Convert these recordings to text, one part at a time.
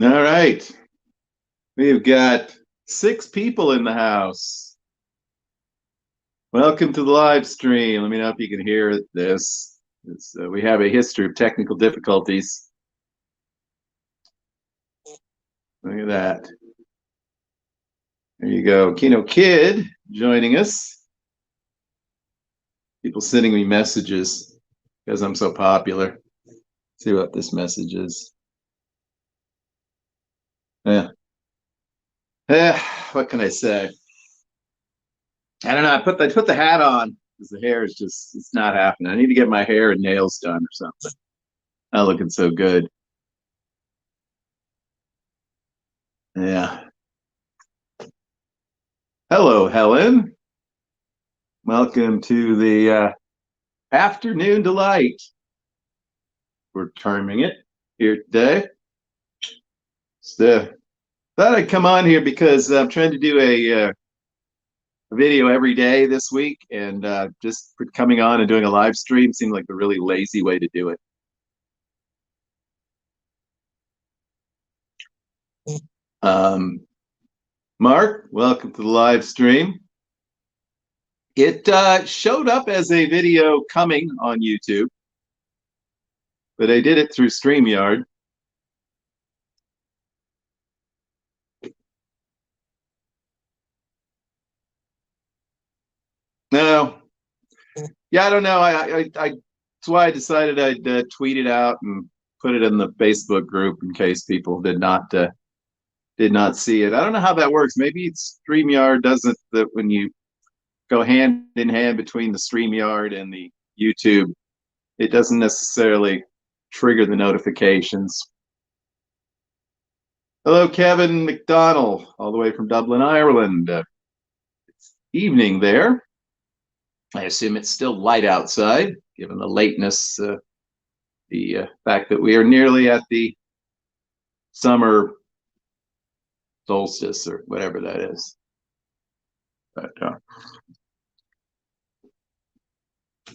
All right. We've got 6 people in the house. Welcome to the live stream. Let me know if you can hear this. We have a history of technical difficulties. Look at that. There you go. Kino Kid joining us. People sending me messages because I'm so popular. Let's see what this message is. Yeah. What can I say? I don't know. I put the hat on because the hair is it's not happening. I need to get my hair and nails done or something. Not looking so good. Yeah. Hello, Helen. Welcome to the afternoon delight. We're terming it here today. So thought I'd come on here because I'm trying to do a video every day this week, and just coming on and doing a live stream seemed like a really lazy way to do it. Mark, welcome to the live stream. It showed up as a video coming on YouTube, but I did it through StreamYard. No, yeah, I don't know. That's why I decided I'd tweet it out and put it in the Facebook group in case people did not see it. I don't know how that works. Maybe StreamYard doesn't, that when you go hand in hand between the StreamYard and the YouTube, it doesn't necessarily trigger the notifications. Hello, Kevin McDonald, all the way from Dublin, Ireland. It's evening there. I assume it's still light outside, given the lateness, the fact that we are nearly at the summer solstice or whatever that is. But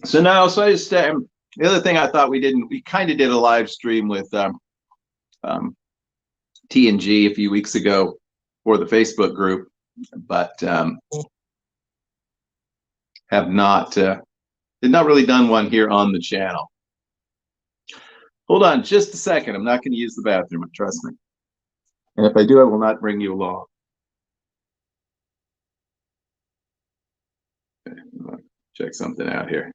so I just the other thing I thought we kind of did a live stream with TNG a few weeks ago for the Facebook group, but have not did not really done one here on the channel. Hold on just a second. I'm not going to use the bathroom, trust me. And if I do, I will not bring you along. Okay, check something out here.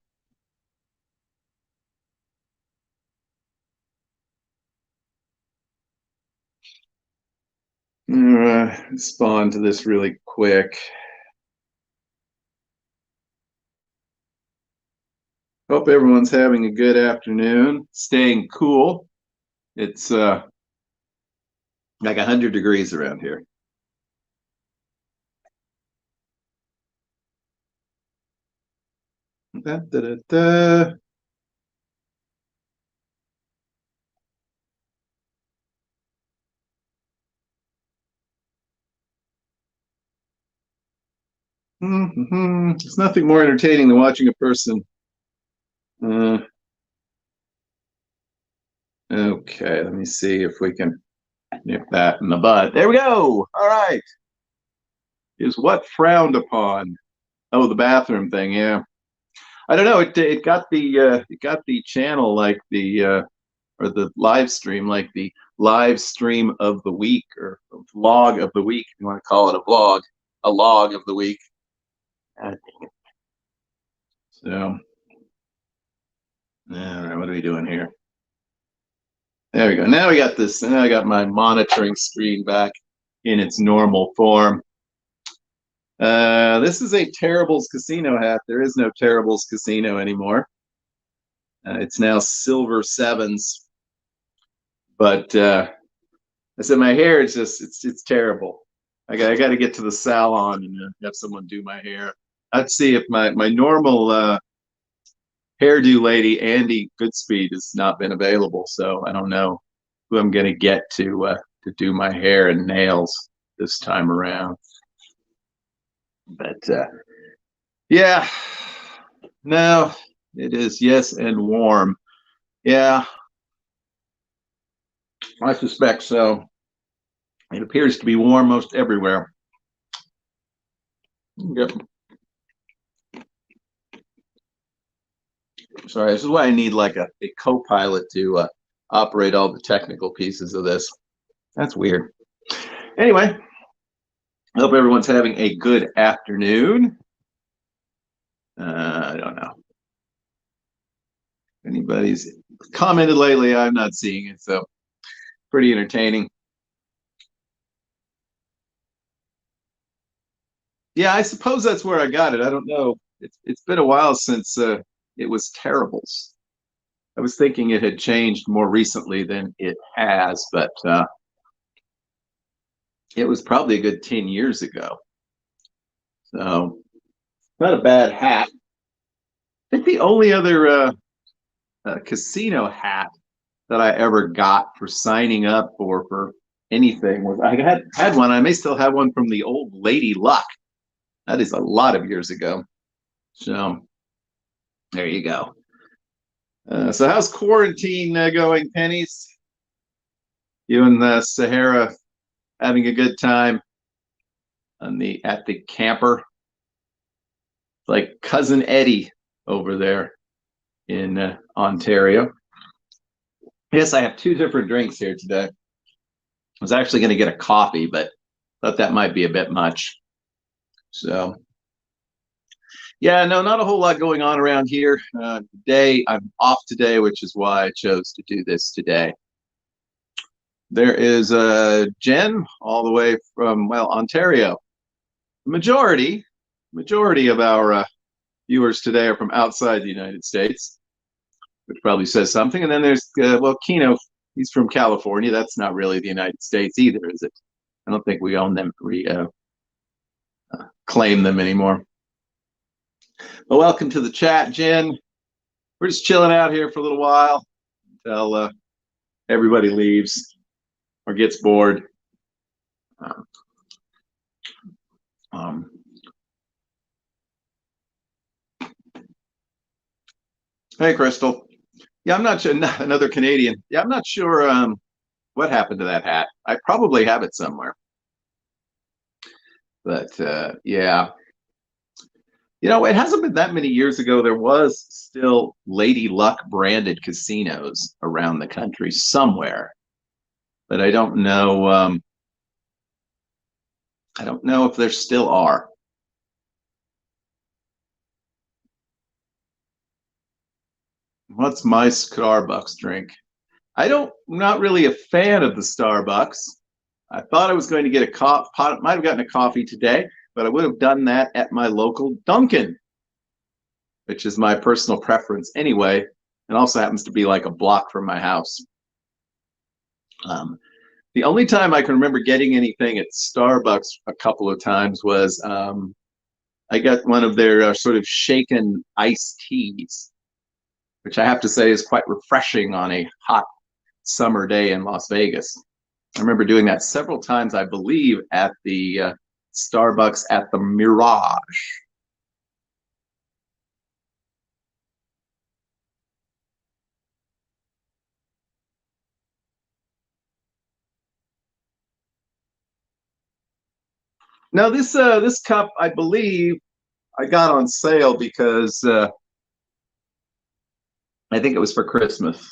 Respond to this really quick. Hope everyone's having a good afternoon, staying cool. It's like 100 degrees around here. Da, da, da, da. It's nothing more entertaining than watching a person. Okay, let me see if we can nip that in the bud. There we go. All right. Is what frowned upon? Oh, the bathroom thing. Yeah. I don't know. It got the channel like the or the live stream like the live stream of the week or vlog of the week. If you want to call it a vlog, a log of the week. So, all right, what are we doing here? There we go. Now we got this. Now I got my monitoring screen back in its normal form. This is a Terribles Casino hat. There is no Terribles Casino anymore. It's now Silver Sevens. But I said my hair is it's terrible. I got to get to the salon and have someone do my hair. I'd see if my normal hairdo lady, Andy Goodspeed, has not been available. So I don't know who I'm going to get to do my hair and nails this time around. But yeah, no, it is, yes, and warm. Yeah, I suspect so. It appears to be warm most everywhere. Yep. Sorry, this is why I need like a co-pilot to operate all the technical pieces of this. That's weird. Anyway, I hope everyone's having a good afternoon. I don't know. Anybody's commented lately, I'm not seeing it, so pretty entertaining. Yeah, I suppose that's where I got it. I don't know. It's been a while since it was Terribles. I was thinking it had changed more recently than it has, but it was probably a good 10 years ago. So, not a bad hat. I think the only other casino hat that I ever got for signing up or for anything was I had one. I may still have one from the old Lady Luck. That is a lot of years ago. So there you go. So how's quarantine going, Pennies? You and the Sahara having a good time on the at the camper? Like cousin Eddie over there in Ontario. Yes, I have two different drinks here today. I was actually going to get a coffee, but thought that might be a bit much. So, yeah, no, not a whole lot going on around here. Today, I'm off today, which is why I chose to do this today. There is Jen all the way from, well, Ontario. Majority of our viewers today are from outside the United States, which probably says something. And then there's, well, Kino, he's from California. That's not really the United States either, is it? I don't think we own them, claim them anymore. Well, welcome to the chat, Jen. We're just chilling out here for a little while until everybody leaves or gets bored. Um, hey, Crystal. Yeah, I'm not sure. Another Canadian. Yeah, I'm not sure what happened to that hat. I probably have it somewhere. But yeah, you know, it hasn't been that many years ago. There was still Lady Luck branded casinos around the country somewhere, but I don't know. I don't know if there still are. What's my Starbucks drink? I'm not really a fan of the Starbucks. I thought I was going to get a might have gotten a coffee today, but I would have done that at my local Dunkin', which is my personal preference anyway, and also happens to be like a block from my house. The only time I can remember getting anything at Starbucks a couple of times was I got one of their sort of shaken iced teas, which I have to say is quite refreshing on a hot summer day in Las Vegas. I remember doing that several times, I believe, at the Starbucks at the Mirage. Now this cup, I believe, I got on sale because I think it was for Christmas.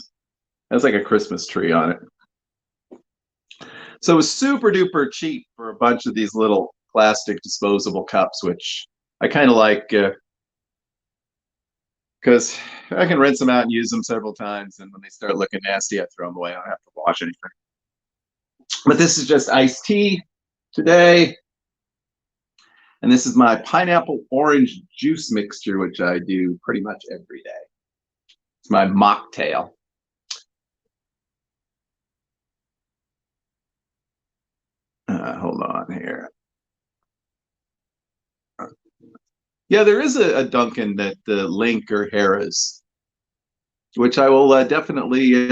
It has like a Christmas tree on it. So it was super duper cheap for a bunch of these little plastic disposable cups, which I kind of like because I can rinse them out and use them several times. And when they start looking nasty, I throw them away. I don't have to wash anything. But this is just iced tea today. And this is my pineapple orange juice mixture, which I do pretty much every day. It's my mocktail. Hold on here. Yeah, there is a Dunkin' that Link or Harris, which I will definitely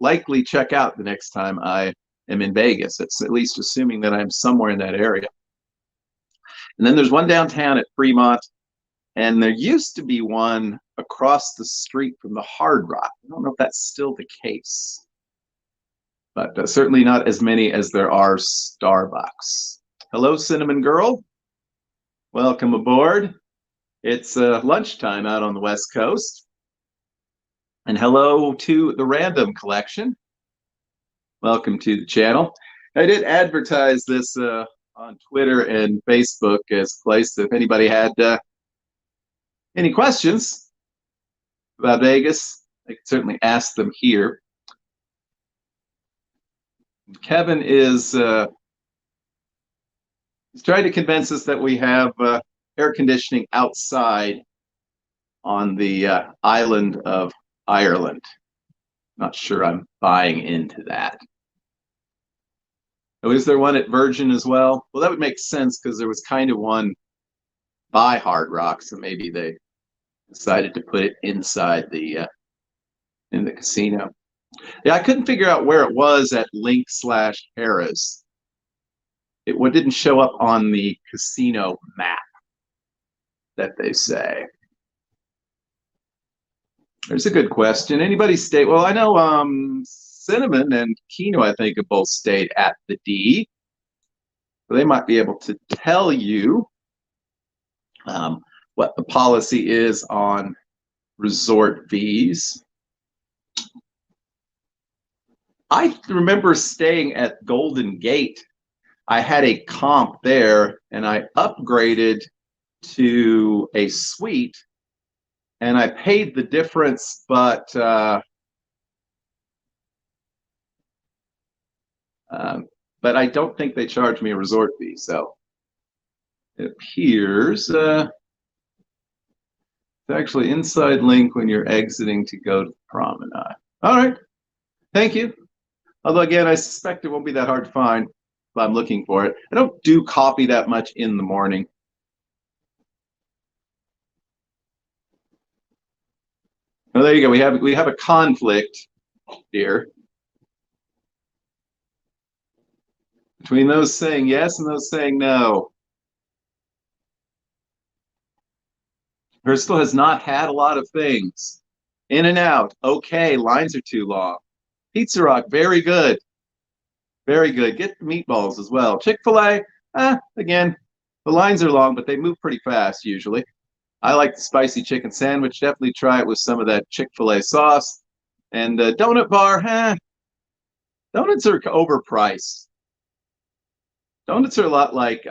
likely check out the next time I am in Vegas. It's at least assuming that I'm somewhere in that area. And then there's one downtown at Fremont, and there used to be one across the street from the Hard Rock. I don't know if that's still the case. but certainly not as many as there are Starbucks. Hello, Cinnamon Girl. Welcome aboard. It's lunchtime out on the West Coast. And hello to the Random Collection. Welcome to the channel. I did advertise this on Twitter and Facebook as a place that if anybody had any questions about Vegas, they could certainly ask them here. Kevin is he's trying to convince us that we have air conditioning outside on the island of Ireland. Not sure I'm buying into that. Oh, is there one at Virgin as well? Well, that would make sense because there was kind of one by Hard Rock, so maybe they decided to put it inside the in the casino. Yeah, I couldn't figure out where it was at Link/Harrah's. It didn't show up on the casino map that they say. There's a good question. Anybody stay? Well, I know Cinnamon and Kino, I think, have both stayed at the D. So they might be able to tell you what the policy is on resort fees. I remember staying at Golden Gate. I had a comp there, and I upgraded to a suite, and I paid the difference, but I don't think they charged me a resort fee. So it appears it's actually inside Link when you're exiting to go to the promenade. All right, thank you. Although again, I suspect it won't be that hard to find if I'm looking for it. I don't do coffee that much in the morning. Oh, there you go. We have a conflict here between those saying yes and those saying no. Bristol has not had a lot of things. In and out, okay. Lines are too long. Pizza Rock, very good. Very good. Get the meatballs as well. Chick-fil-A, again, the lines are long, but they move pretty fast usually. I like the spicy chicken sandwich. Definitely try it with some of that Chick-fil-A sauce. And donut bar, donuts are overpriced. Donuts are a lot like,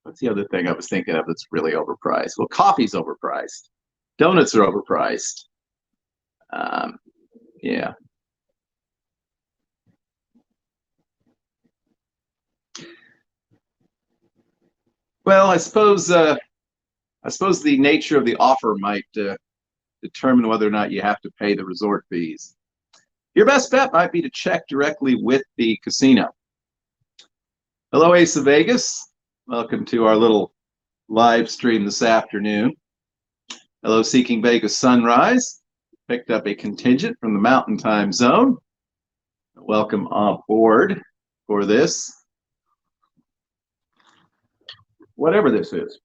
what's the other thing I was thinking of that's really overpriced? Well, coffee's overpriced. Donuts are overpriced. Yeah. Well, I suppose the nature of the offer might determine whether or not you have to pay the resort fees. Your best bet might be to check directly with the casino. Hello, Ace of Vegas. Welcome to our little live stream this afternoon. Hello, Seeking Vegas Sunrise. Picked up a contingent from the Mountain Time Zone. Welcome aboard for this. Whatever this is.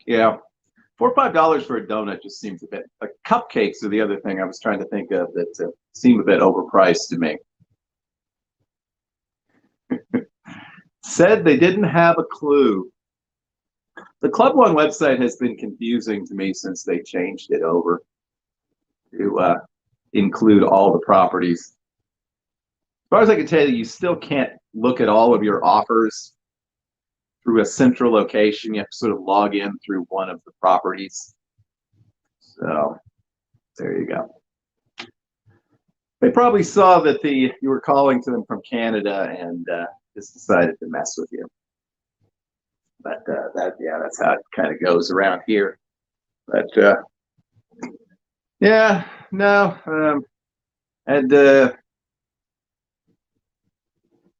Yeah, $4 or $5 for a donut just seems a bit. Like cupcakes are the other thing I was trying to think of that seem a bit overpriced to me. Said they didn't have a clue. The Club One website has been confusing to me since they changed it over to include all the properties. As far as I can tell you, you still can't look at all of your offers through a central location. You have to sort of log in through one of the properties. So there you go. They probably saw that you were calling to them from Canada and just decided to mess with you. But that's how it kind of goes around here. But yeah, no, and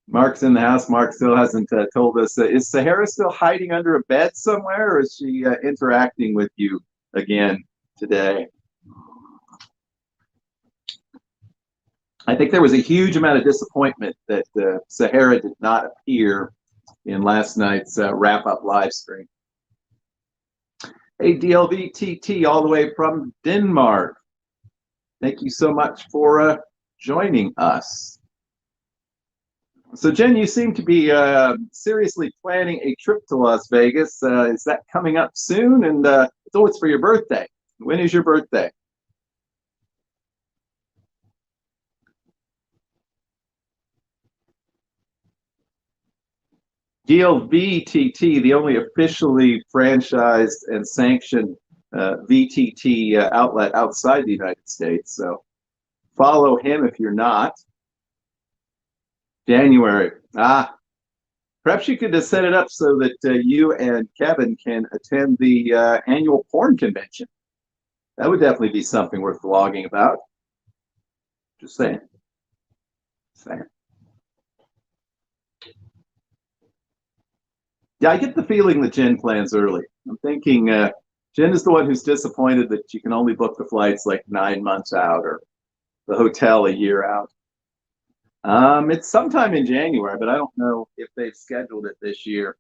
Mark's in the house. Mark still hasn't told us. Is Sahara still hiding under a bed somewhere, or is she interacting with you again today? I think there was a huge amount of disappointment that Sahara did not appear in last night's wrap-up live stream. Hey, DLVTT, all the way from Denmark. Thank you so much for joining us. So, Jen, you seem to be seriously planning a trip to Las Vegas. Is that coming up soon? And it's for your birthday. When is your birthday? DLVTT, the only officially franchised and sanctioned VTT outlet outside the United States. So follow him if you're not. January. Perhaps you could set it up so that you and Kevin can attend the annual porn convention. That would definitely be something worth vlogging about. Just saying. Saying. Yeah, I get the feeling that Jen plans early. I'm thinking Jen is the one who's disappointed that you can only book the flights like 9 months out or the hotel a year out. It's sometime in January, but I don't know if they've scheduled it this year.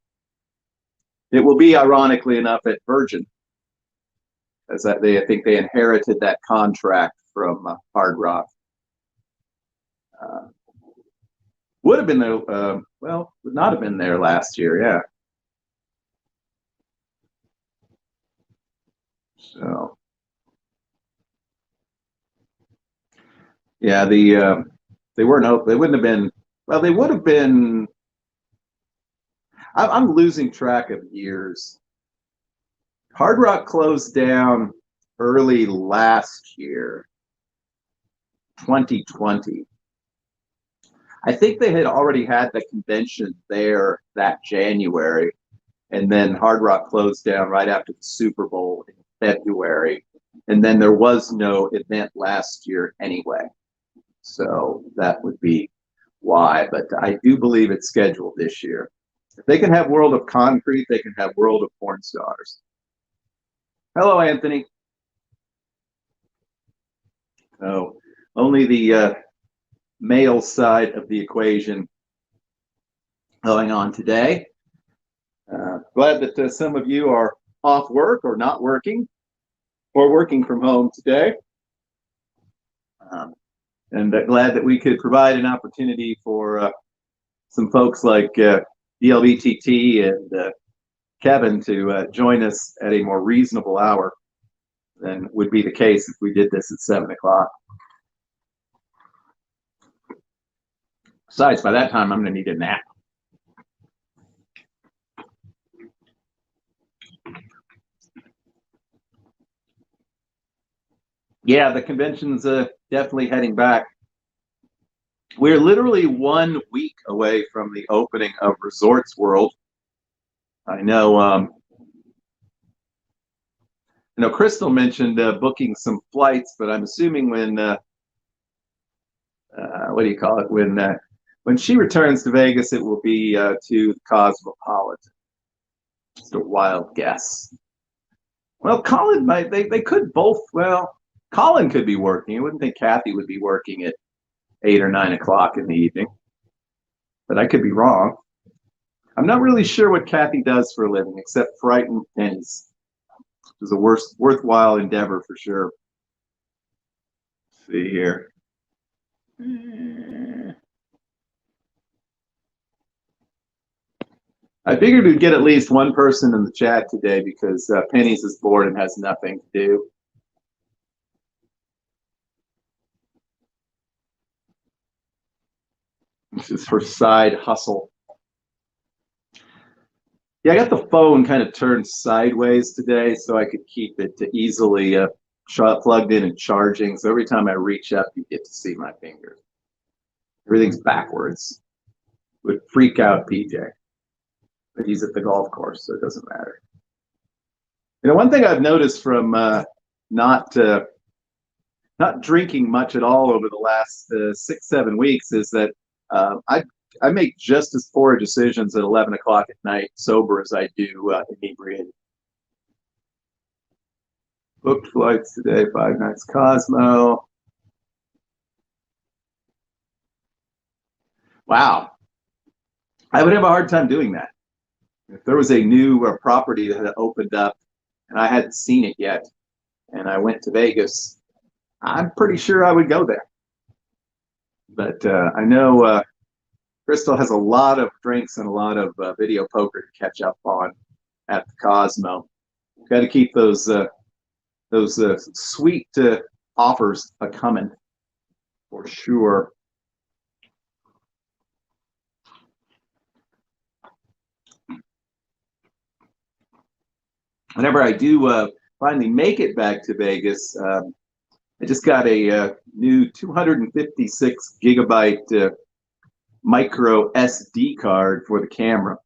It will be, ironically enough, at Virgin, as I think they inherited that contract from Hard Rock. Would have been there, well, would not have been there last year, yeah. So, yeah, they weren't open. They wouldn't have been. Well, they would have been. I'm losing track of years. Hard Rock closed down early last year, 2020. I think they had already had the convention there that January, and then Hard Rock closed down right after the Super Bowl in February, and then there was no event last year anyway. So that would be why, but I do believe it's scheduled this year. If they can have World of Concrete, they can have World of Porn Stars. Hello, Anthony. So only the male side of the equation going on today. Glad that some of you are off work or not working or working from home today. And glad that we could provide an opportunity for some folks like DLBTT and Kevin to join us at a more reasonable hour than would be the case if we did this at 7 o'clock. Besides, by that time, I'm going to need a nap. Yeah, the convention's definitely heading back. We're literally 1 week away from the opening of Resorts World. I know, Crystal mentioned booking some flights, but I'm assuming when, what do you call it? When she returns to Vegas, it will be to the Cosmopolitan. Just a wild guess. Well, Colin, they could both. Well, Colin could be working. I wouldn't think Kathy would be working at 8 or 9 o'clock in the evening, but I could be wrong. I'm not really sure what Kathy does for a living, except frighten pennies. It was a worthwhile endeavor for sure. Let's see here. I figured we'd get at least one person in the chat today because Pennies is bored and has nothing to do. This is her side hustle. Yeah, I got the phone kind of turned sideways today so I could keep it easily plugged in and charging. So every time I reach up, you get to see my fingers. Everything's backwards. Would freak out PJ. But he's at the golf course, so it doesn't matter. One thing I've noticed from not drinking much at all over the last 6-7 weeks is that I make just as poor decisions at 11 o'clock at night sober as I do inebriated. Booked flights today, 5 nights Cosmo. Wow. I would have a hard time doing that. If there was a new property that had opened up and I hadn't seen it yet, and I went to Vegas, I'm pretty sure I would go there. But I know Crystal has a lot of drinks and a lot of video poker to catch up on at the Cosmo. Got to keep those sweet offers a coming for sure. Whenever I do finally make it back to Vegas, I just got a new 256 gigabyte micro SD card for the camera.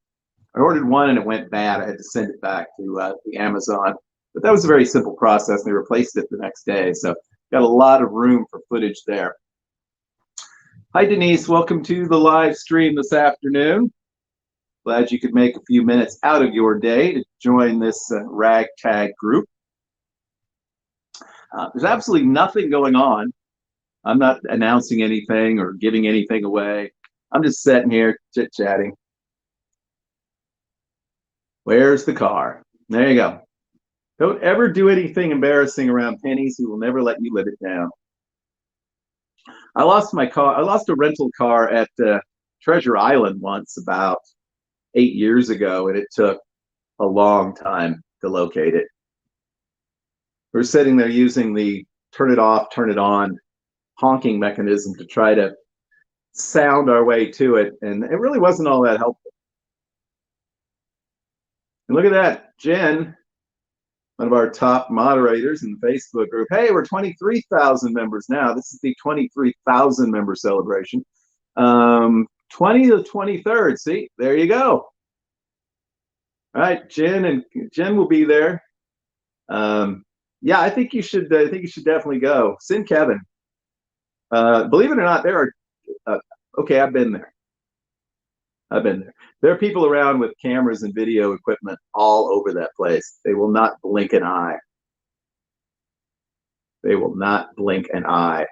I ordered one and it went bad. I had to send it back to the Amazon, but that was a very simple process. They replaced it the next day, so got a lot of room for footage there. Hi, Denise. Welcome to the live stream this afternoon. Glad you could make a few minutes out of your day to join this ragtag group. There's absolutely nothing going on. I'm not announcing anything or giving anything away. I'm just sitting here chit-chatting. Where's the car? There you go. Don't ever do anything embarrassing around Pennies, who will never let you live it down. I lost my car. I lost a rental car at Treasure Island once about 8 years ago, and it took a long time to locate it. We're sitting there using the turn it off, turn it on honking mechanism to try to sound our way to it, and it really wasn't all that helpful. And look at that, Jen, one of our top moderators in the Facebook group. Hey, we're 23,000 members now. This is the 23,000 member celebration. 20 to 23rd. See, there you go. All right, Jen will be there. Yeah, I think you should. I think you should definitely go. Send Kevin. Believe it or not, there are. Okay, I've been there. I've been there. There are people around with cameras and video equipment all over that place. They will not blink an eye. They will not blink an eye.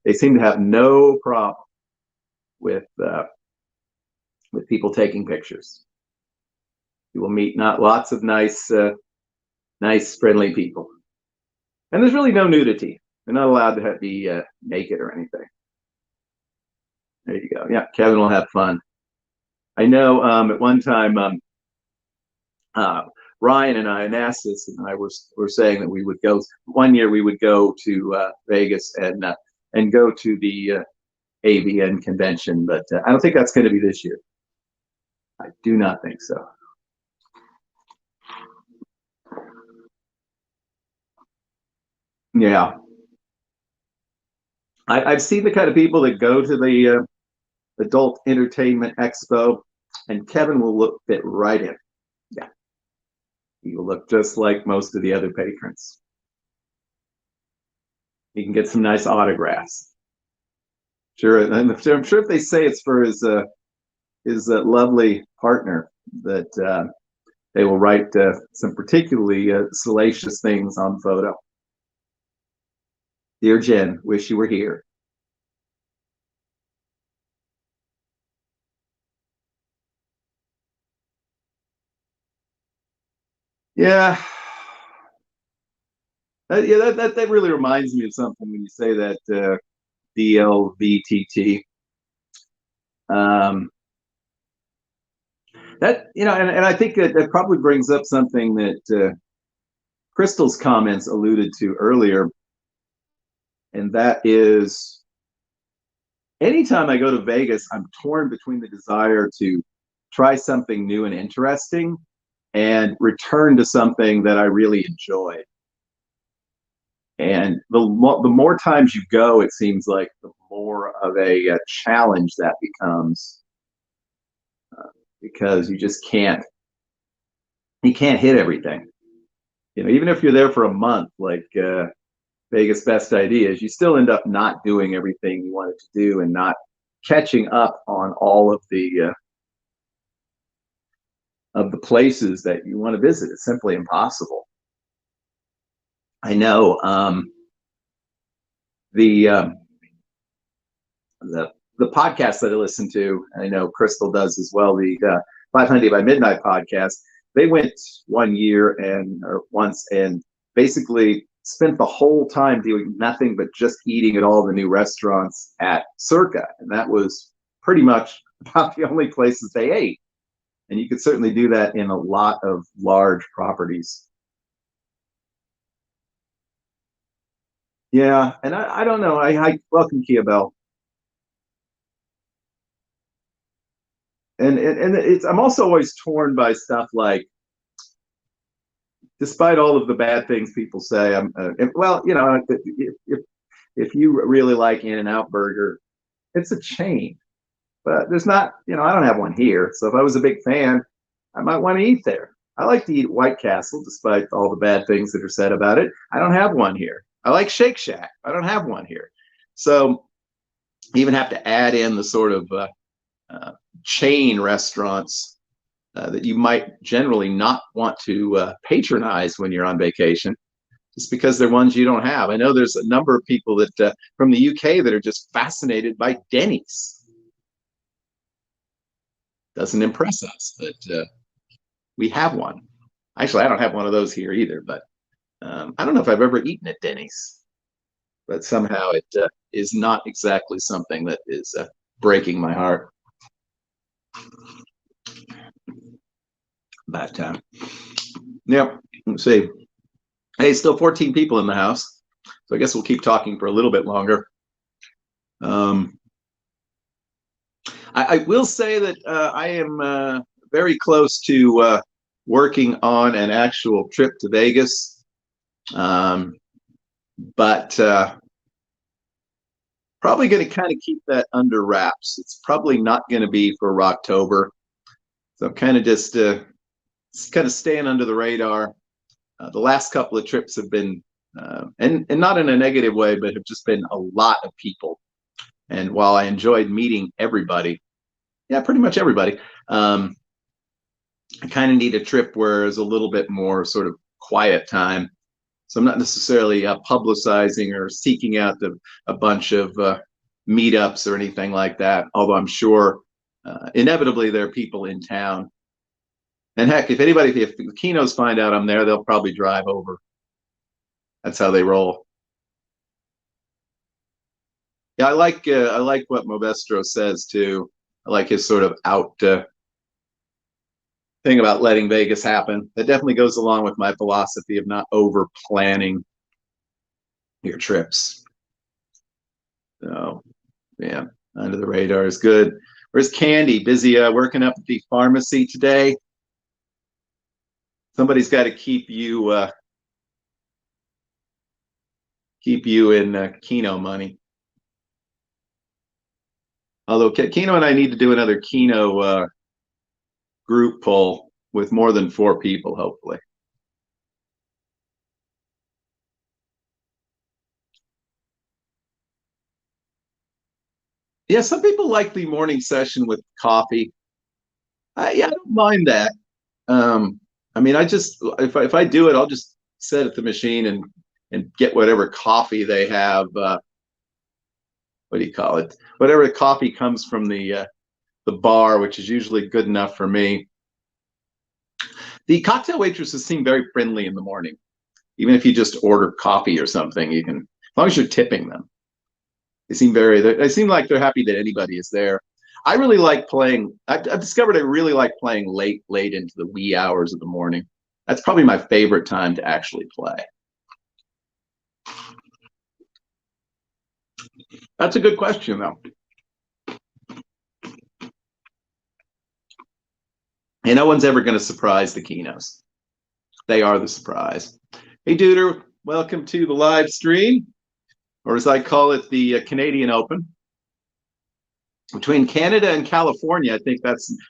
They seem to have no problem with people taking pictures. You will meet lots of nice, friendly people. And there's really no nudity. They're not allowed to be naked or anything. There you go. Yeah, Kevin will have fun. I know at one time Ryan and I, Anastas and I were saying that we would go. One year we would go to Vegas and go to the AVN convention, but I don't think that's going to be this year. I do not think so. Yeah. I've seen the kind of people that go to the Adult Entertainment Expo, and Kevin will fit right in. Yeah. He will look just like most of the other patrons. He can get some nice autographs. Sure, and I'm sure if they say it's for his lovely partner, that they will write some particularly salacious things on the photo. Dear Jen, wish you were here. Yeah. Yeah, that really reminds me of something when you say that DLVTT. That, and I think that probably brings up something that Crystal's comments alluded to earlier, and that is anytime I go to Vegas, I'm torn between the desire to try something new and interesting and return to something that I really enjoy. And the more times you go, it seems like the more of a challenge that becomes, because you just can't hit everything. Even if you're there for a month, like Vegas Best Ideas, you still end up not doing everything you wanted to do and not catching up on all of the places that you want to visit. It's simply impossible. I know the podcast that I listen to, I know Crystal does as well, the 500 by Midnight podcast. they went one year and or once and basically spent the whole time doing nothing but just eating at all the new restaurants at Circa, and that was pretty much about the only places they ate. And you could certainly do that in a lot of large properties. Yeah, and I don't know. I welcome Kia Bell, and it's I'm also always torn by stuff like, despite all of the bad things people say, well, if you really like In-N-Out Burger, it's a chain, but there's not, I don't have one here. So if I was a big fan, I might want to eat there. I like to eat White Castle, despite all the bad things that are said about it. I don't have one here. I like Shake Shack. I don't have one here. So you even have to add in the sort of uh, chain restaurants that you might generally not want to patronize when you're on vacation, just because they're ones you don't have. I know there's a number of people that from the UK that are just fascinated by Denny's. Doesn't impress us that we have one. Actually, I don't have one of those here either, but I don't know if I've ever eaten at Denny's, but somehow it is not exactly something that is breaking my heart. But yeah, let's see. Hey, still 14 people in the house, so I guess we'll keep talking for a little bit longer. Um, I will say that I am very close to working on an actual trip to Vegas, um, but probably going to kind of keep that under wraps. It's probably not going to be for October, so I'm kind of just kind of staying under the radar. The last couple of trips have been, and not in a negative way, but have just been a lot of people. And while I enjoyed meeting everybody, yeah, pretty much everybody, I kind of need a trip where there's a little bit more sort of quiet time. So I'm not necessarily publicizing or seeking out a bunch of meetups or anything like that. Although I'm sure inevitably there are people in town. And heck, if the Kinos find out I'm there, they'll probably drive over. That's how they roll. Yeah, I like what Movestro says too. I like his sort of out thing about letting Vegas happen. That definitely goes along with my philosophy of not over planning your trips. So yeah, under the radar is good. Where's Candy? Busy working up at the pharmacy today. Somebody's got to keep you in Keno money. Although Keno and I need to do another Keno group poll with more than 4 people, hopefully. Yeah, some people like the morning session with coffee. Yeah, I don't mind that. I mean, I just if I do it, I'll just sit at the machine and get whatever coffee they have. What do you call it? Whatever coffee comes from the bar, which is usually good enough for me. The cocktail waitresses seem very friendly in the morning. Even if you just order coffee or something, you can, as long as you're tipping them. They seem like they're happy that anybody is there. I really like playing. I've discovered I really like playing late into the wee hours of the morning. That's probably my favorite time to actually play. That's a good question, though. And no one's ever going to surprise the Kinos. They are the surprise. Hey, Duder, welcome to the live stream, or as I call it, the Canadian Open. Between Canada and California, I think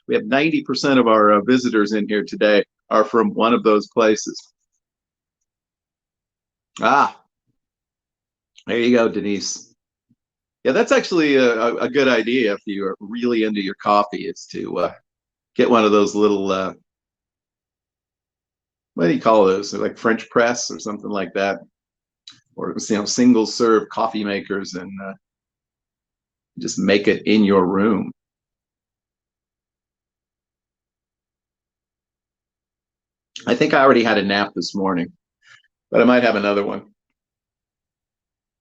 we have 90% of our visitors in here today are from one of those places. Ah, there you go, Denise. Yeah, that's actually a good idea if you are really into your coffee, is to get one of those little, what do you call those? They're like French press or something like that, or single serve coffee makers, and just make it in your room. I think I already had a nap this morning, but I might have another one.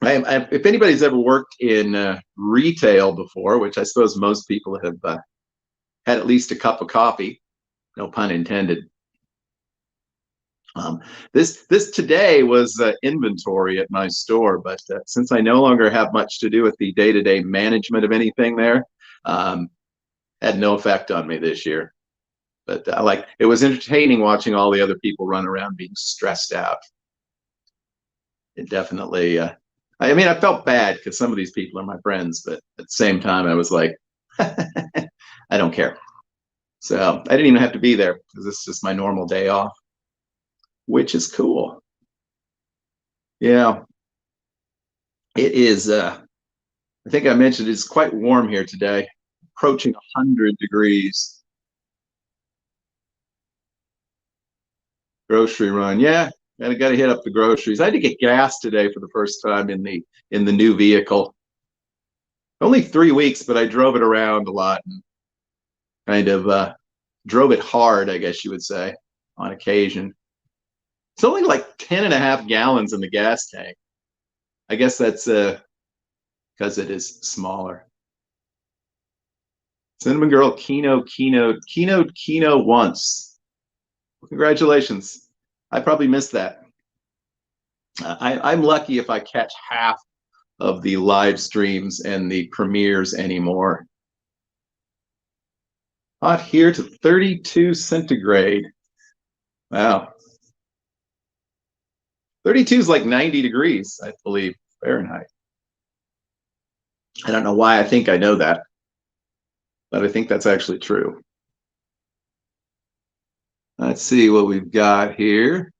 If anybody's ever worked in retail before, which I suppose most people have had at least a cup of coffee, no pun intended. This today was inventory at my store, but since I no longer have much to do with the day-to-day management of anything there, had no effect on me this year. But it was entertaining watching all the other people run around being stressed out. It definitely. I mean, I felt bad because some of these people are my friends, but at the same time, I was like, I don't care. So I didn't even have to be there because this is just my normal day off, which is cool. Yeah, it is. I think I mentioned it's quite warm here today, approaching 100 degrees. Grocery run, yeah. Got to hit up the groceries. I had to get gas today for the first time in the new vehicle. Only 3 weeks, but I drove it around a lot and kind of drove it hard, I guess you would say, on occasion. It's only like 10 and a half gallons in the gas tank. I guess that's because it is smaller. Cinnamon Girl Kino once. Congratulations. I probably missed that. I'm lucky if I catch half of the live streams and the premieres anymore. Hot here to 32 centigrade. Wow. 32 is like 90 degrees, I believe, Fahrenheit. I don't know why I think I know that, but I think that's actually true. Let's see what we've got here.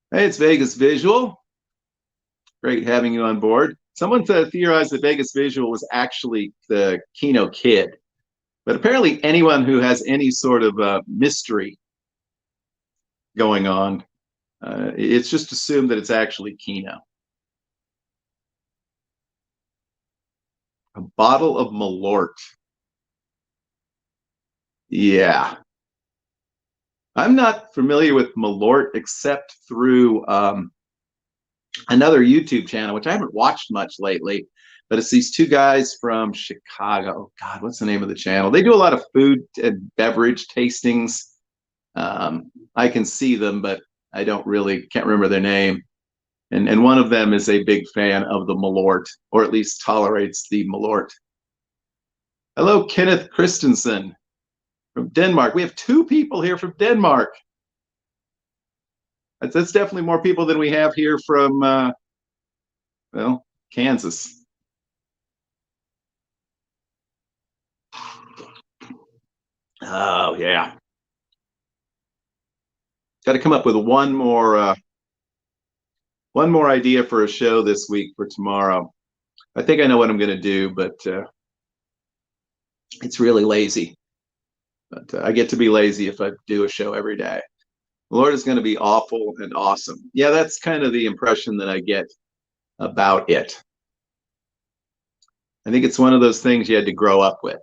Hey, it's Vegas Visual. Great having you on board. Someone theorized that Vegas Visual was actually the Kino Kid, but apparently anyone who has any sort of mystery going on, it's just assumed that it's actually Kino. A bottle of Malort. Yeah. I'm not familiar with Malort except through another YouTube channel, which I haven't watched much lately, but it's these two guys from Chicago. God, what's the name of the channel? They do a lot of food and beverage tastings. I can see them, but I can't remember their name. And one of them is a big fan of the Malort, or at least tolerates the Malort. Hello, Kenneth Christensen from Denmark. We have two people here from Denmark. That's definitely more people than we have here from, well, Kansas. Oh, yeah. Got to come up with one more idea for a show this week for tomorrow. I think I know what I'm going to do, but it's really lazy. But I get to be lazy if I do a show every day. The Lord is going to be awful and awesome. Yeah, that's kind of the impression that I get about it. I think it's one of those things you had to grow up with.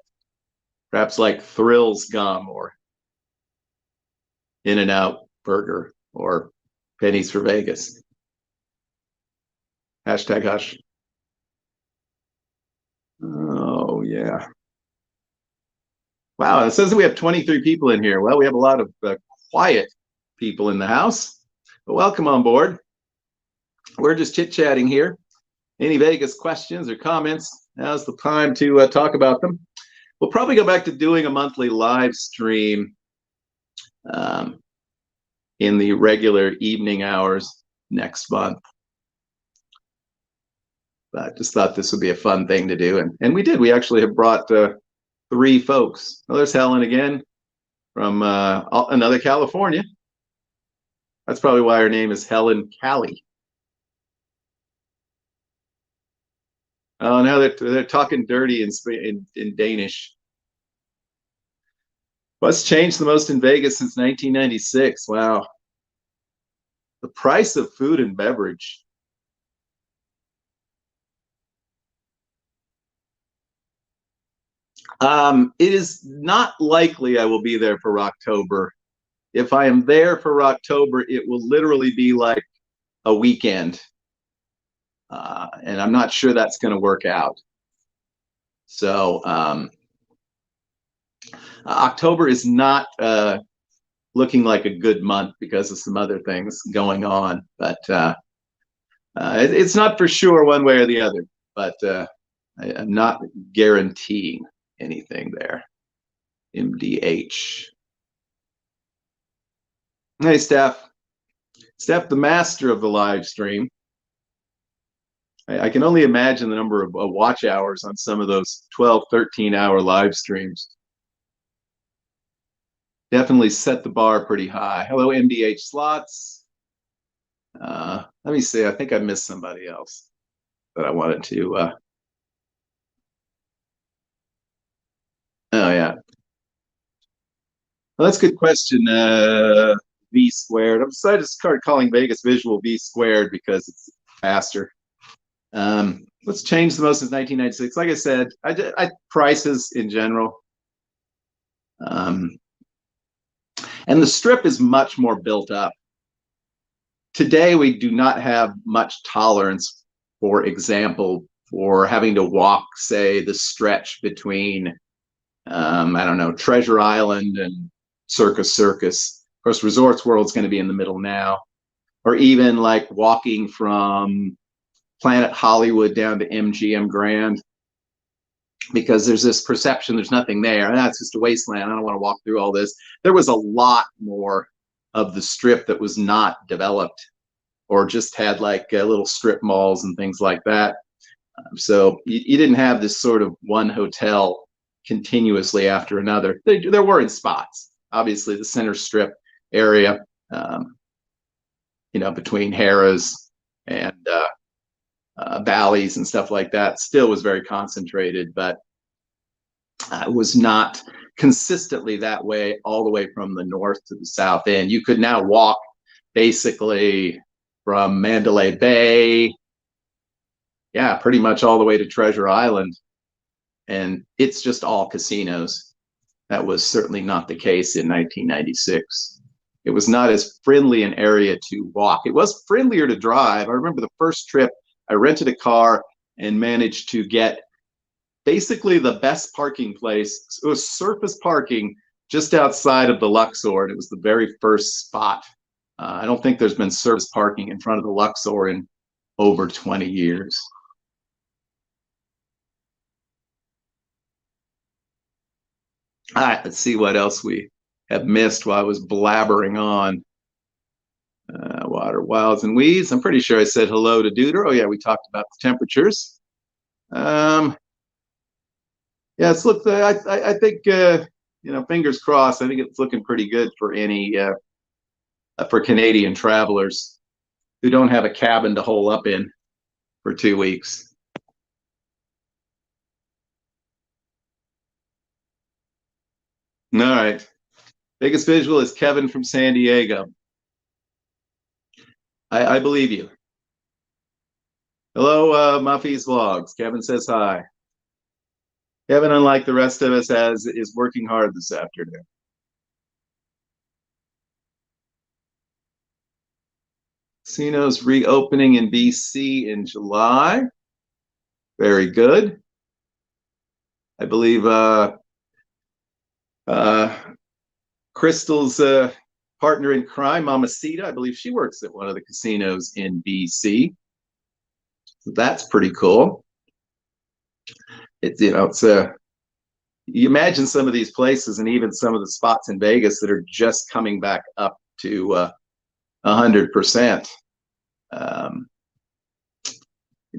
Perhaps like Thrills gum or In-N-Out burger or pennies for Vegas. Hashtag hush. Oh, yeah. Wow, it says that we have 23 people in here. Well, we have a lot of quiet people in the house, but welcome on board. We're just chit-chatting here. Any Vegas questions or comments? Now's the time to talk about them. We'll probably go back to doing a monthly live stream in the regular evening hours next month. But just thought this would be a fun thing to do. And we did. We actually have brought 3 folks. Well, there's Helen again from another California. That's probably why her name is Helen Callie. Oh, now they're talking dirty in Danish. What's changed the most in Vegas since 1996? Wow. The price of food and beverage. It is not likely I will be there for October if I am there for October, it will literally be like a weekend, and I'm not sure that's going to work out. So October is not looking like a good month because of some other things going on, but it's not for sure one way or the other. But I'm not guaranteeing anything there. MDH. Hey, Steph. Steph, the master of the live stream. I can only imagine the number of watch hours on some of those 12, 13-hour live streams. Definitely set the bar pretty high. Hello, MDH slots. Let me see. I think I missed somebody else that I wanted to. Oh, yeah. Well, that's a good question. V squared. I'm decided to start calling Vegas Visual V squared because it's faster. Let's change the most since 1996. Like I said, I prices in general. And the strip is much more built up. Today, we do not have much tolerance, for example, for having to walk, say, the stretch between, I don't know, Treasure Island and Circus. Of course, Resorts World's going to be in the middle now. Or even like walking from Planet Hollywood down to MGM Grand, because there's this perception there's nothing there. That's just a wasteland. I don't want to walk through all this. There was a lot more of the strip that was not developed or just had like little strip malls and things like that. So you didn't have this sort of one hotel continuously after another. There were in spots. Obviously, the center strip area, between Harrah's and Bally's and stuff like that, still was very concentrated, but was not consistently that way all the way from the north to the south end. You could now walk basically from Mandalay Bay, pretty much all the way to Treasure Island, and it's just all casinos. That was certainly not the case in 1996. It was not as friendly an area to walk. It was friendlier to drive. I remember the first trip, I rented a car and managed to get basically the best parking place. It was surface parking just outside of the Luxor, and it was the very first spot. I don't think there's been surface parking in front of the Luxor in over 20 years. All right, let's see what else we have missed while I was blabbering on. Water, wilds, and weeds. I'm pretty sure I said hello to Duder. Oh, yeah, we talked about the temperatures. Yeah, it's looked. I think fingers crossed. I think it's looking pretty good for any for Canadian travelers who don't have a cabin to hole up in for 2 weeks. All right. Biggest visual is Kevin from San Diego. I believe you. Hello, Muffy's Vlogs. Kevin says hi. Kevin, unlike the rest of us, is working hard this afternoon. Casinos reopening in BC in July. Very good. I believe Crystal's partner in crime, Mamacita, I believe she works at one of the casinos in BC. So that's pretty cool. It's you imagine some of these places and even some of the spots in Vegas that are just coming back up to 100%.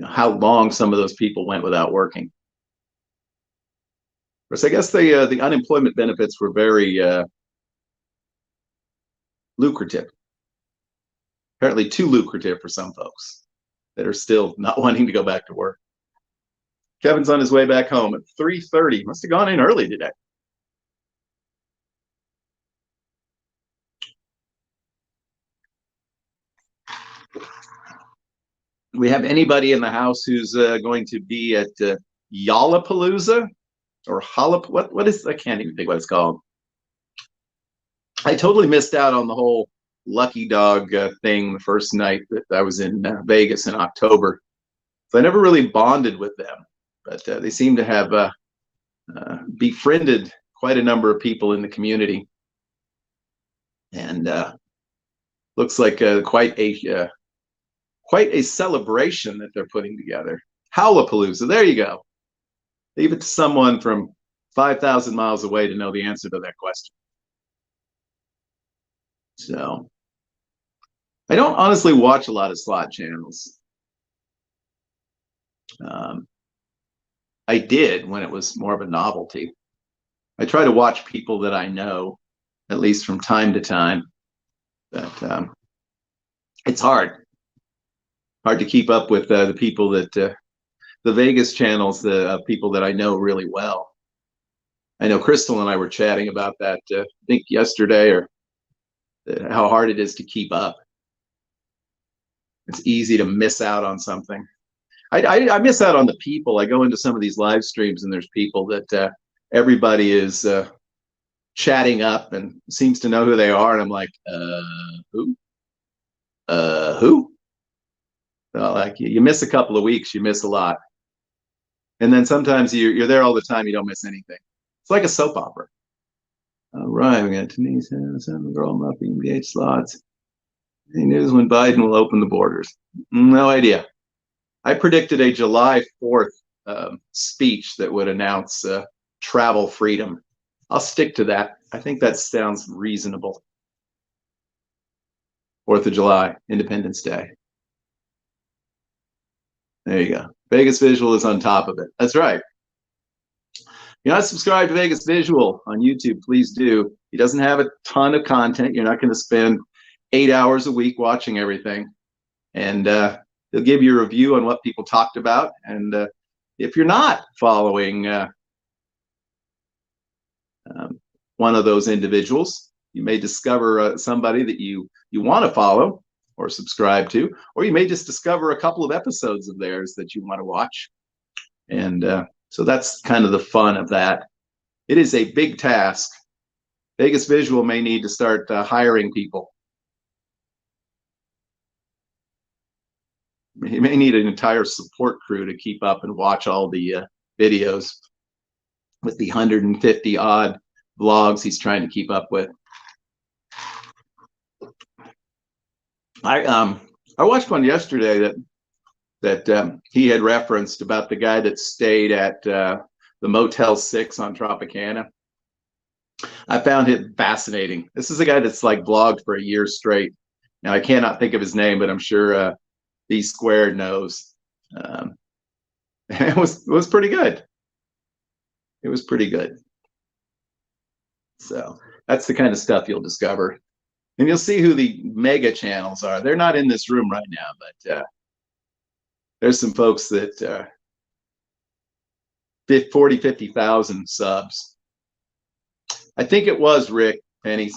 How long some of those people went without working. Of course, I guess the unemployment benefits were very lucrative. Apparently too lucrative for some folks that are still not wanting to go back to work. Kevin's on his way back home at 3:30. Must have gone in early today. We have anybody in the house who's going to be at Yallapalooza or what is, I can't even think what it's called. I totally missed out on the whole lucky dog thing the first night that I was in Vegas in October. So I never really bonded with them, but they seem to have befriended quite a number of people in the community, and looks like quite a celebration that they're putting together. Howlapalooza, there you go. Leave it to someone from 5,000 miles away to know the answer to that question. So I don't honestly watch a lot of slot channels. Um, I did when it was more of a novelty. I try to watch people that I know, at least from time to time. But it's hard to keep up with the people that the Vegas channels, the people that I know really well. I know Crystal and I were chatting about that, I think yesterday, or how hard it is to keep up. It's easy to miss out on something. I miss out on the people. I go into some of these live streams and there's people that everybody is chatting up and seems to know who they are, and I'm like, who? Who? Well, like you miss a couple of weeks, you miss a lot, and then sometimes you're there all the time, you don't miss anything. It's like a soap opera. All right, we got Tunisia, some girl muffing the 8 slots. Any news when Biden will open the borders? No idea. I predicted a July 4th speech that would announce travel freedom. I'll stick to that. I think that sounds reasonable. 4th of July, Independence Day. There you go. Vegas Visual is on top of it. That's right. If you're not subscribed to Vegas Visual on YouTube, please do. He doesn't have a ton of content. You're not going to spend 8 hours a week watching everything. And he'll give you a review on what people talked about. And if you're not following one of those individuals, you may discover somebody that you want to follow or subscribe to, or you may just discover a couple of episodes of theirs that you want to watch. And so that's kind of the fun of that. It is a big task. Vegas Visual may need to start hiring people. He may need an entire support crew to keep up and watch all the videos with the 150 odd vlogs he's trying to keep up with. I watched one yesterday that he had referenced about the guy that stayed at the Motel 6 on Tropicana. I found it fascinating. This is a guy that's like blogged for a year straight. Now I cannot think of his name, but I'm sure B Squared knows. It was pretty good. It was pretty good. So that's the kind of stuff you'll discover. And you'll see who the mega channels are. They're not in this room right now, but there's some folks that 40, 50,000 subs. I think it was Rick Penny's.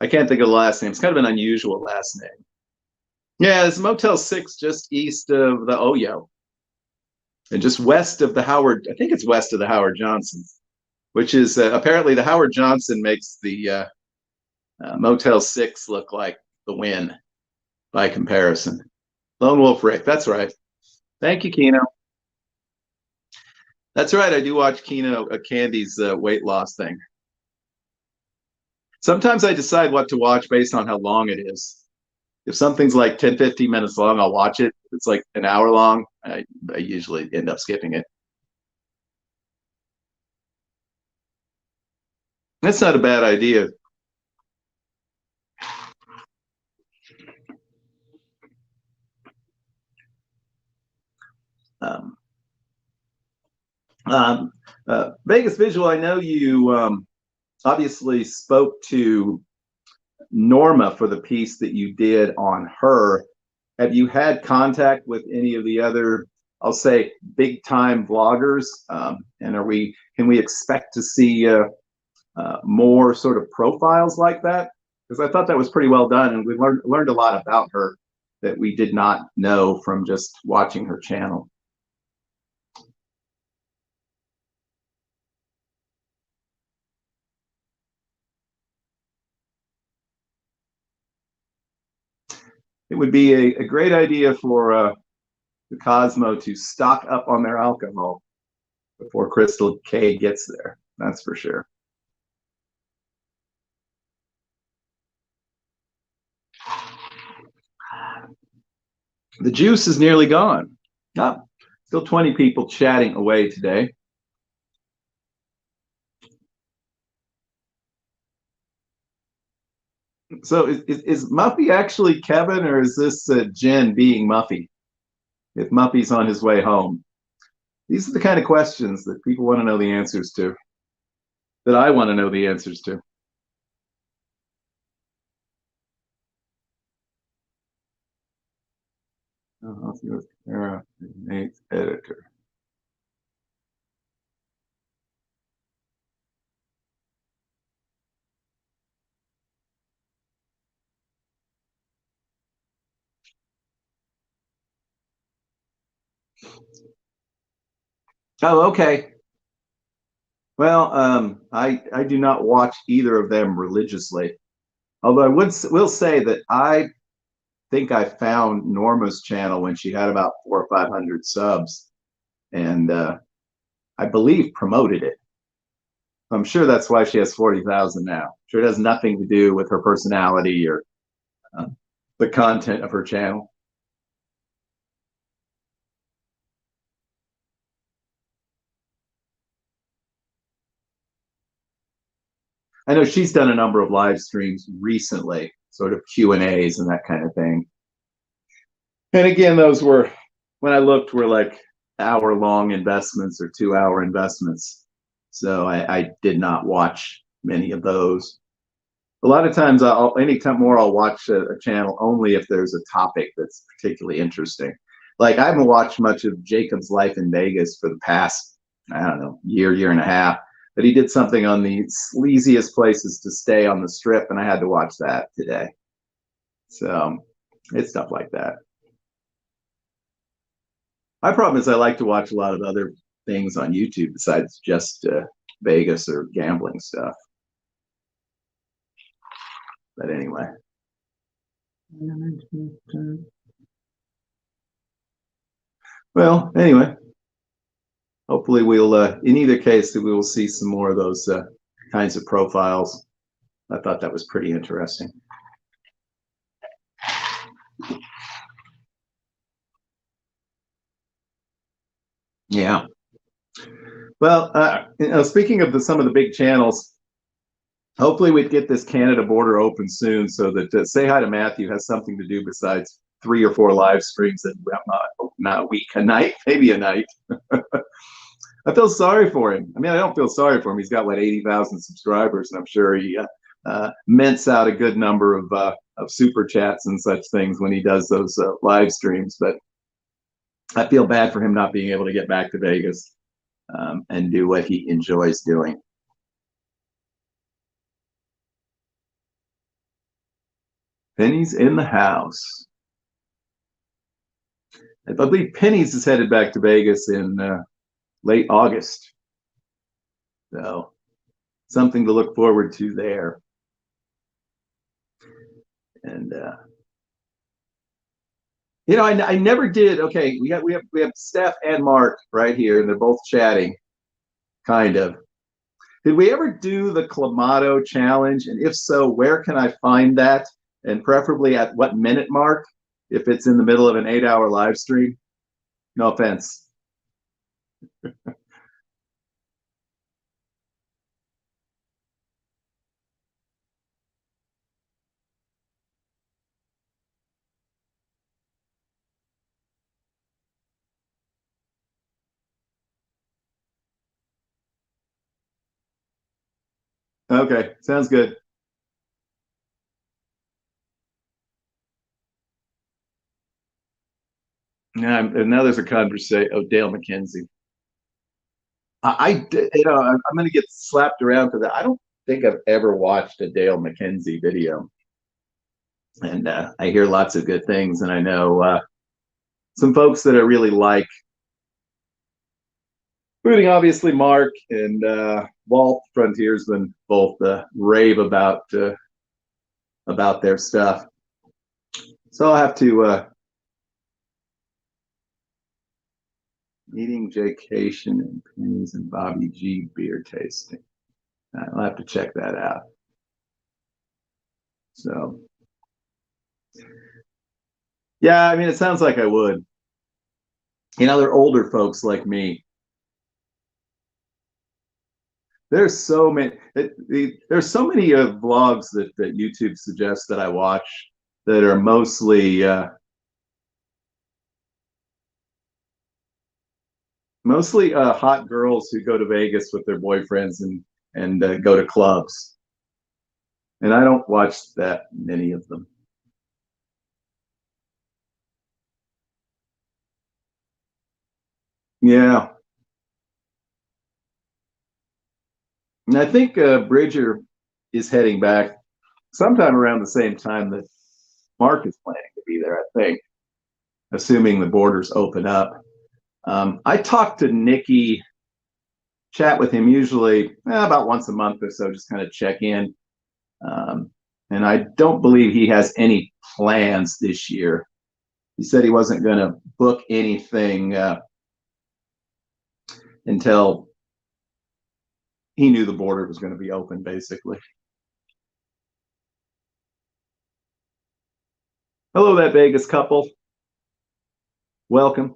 I can't think of the last name. It's kind of an unusual last name. Yeah, it's Motel 6 just east of the Oyo. And just west of the Howard, I think it's west of the Howard Johnson, which is apparently the Howard Johnson makes the Motel 6 look like the Wynn by comparison. Lone Wolf Rick, that's right. Thank you, Keno. That's right, I do watch Keno Candy's weight loss thing. Sometimes I decide what to watch based on how long it is. If something's like 10, 15 minutes long, I'll watch it. If it's like an hour long, I usually end up skipping it. That's not a bad idea. Vegas Visual, I know you obviously spoke to Norma for the piece that you did on her. Have you had contact with any of the other, I'll say, big time vloggers? And can we expect to see more sort of profiles like that? Because I thought that was pretty well done, and we learned a lot about her that we did not know from just watching her channel. It would be a great idea for the Cosmo to stock up on their alcohol before Crystal K gets there. That's for sure. The juice is nearly gone. Oh, still 20 people chatting away today. So is Muffy actually Kevin, or is this Jen being Muffy? If Muffy's on his way home, these are the kind of questions that people want to know the answers to. That I want to know the answers to. Editor. Oh, okay. Well, I do not watch either of them religiously. Although will say that I think I found Norma's channel when she had about 400 or 500 subs, and I believe promoted it. I'm sure that's why she has 40,000 now. I'm sure it has nothing to do with her personality or uh, the content of her channel. I know she's done a number of live streams recently, sort of Q&As and that kind of thing. And again, those were, when I looked, were like hour-long investments or 2-hour investments. So I did not watch many of those. A lot of times, anytime more, I'll watch a channel only if there's a topic that's particularly interesting. Like I haven't watched much of Jacob's life in Vegas for the past, I don't know, year and a half. But he did something on the sleaziest places to stay on the strip, and I had to watch that today. So it's stuff like that. My problem is I like to watch a lot of other things on YouTube besides just Vegas or gambling stuff. But anyway. Well, anyway, hopefully we'll, in either case, we will see some more of those kinds of profiles. I thought that was pretty interesting. Yeah. Well, speaking of some of the big channels, hopefully we'd get this Canada border open soon so that Say Hi to Matthew has something to do besides 3 or 4 live streams and not a week, a night, maybe a night. I feel sorry for him. I mean, I don't feel sorry for him. He's got, what, 80,000 subscribers, and I'm sure he mints out a good number of super chats and such things when he does those live streams. But I feel bad for him not being able to get back to Vegas and do what he enjoys doing. Penny's in the house. I believe Penny's is headed back to Vegas in late August. So something to look forward to there. And I never did. Okay, we have Steph and Mark right here, and they're both chatting, kind of. Did we ever do the Clamato challenge? And if so, where can I find that? And preferably at what minute mark, if it's in the middle of an 8-hour live stream? No offense. Okay, sounds good. Now there's a conversation. Oh, Dale McKenzie. I'm going to get slapped around for that. I don't think I've ever watched a Dale McKenzie video, and I hear lots of good things, and I know some folks that I really like, including obviously Mark and Walt Frontiersman, both rave about their stuff. So I'll have to eating vacation and pennies and Bobby G beer tasting. I'll have to check that out. So yeah, I mean, it sounds like I would. You know, they're older folks like me. There's so many. There's so many vlogs that YouTube suggests that I watch that are mostly hot girls who go to Vegas with their boyfriends and go to clubs. And I don't watch that many of them. Yeah, and I think Bridger is heading back sometime around the same time that Mark is planning to be there. I think, assuming the borders open up. I talk to Nikki, chat with him usually about once a month or so, just kind of check in. And I don't believe he has any plans this year. He said he wasn't going to book anything until he knew the border was going to be open, basically. Hello, that Vegas couple. Welcome.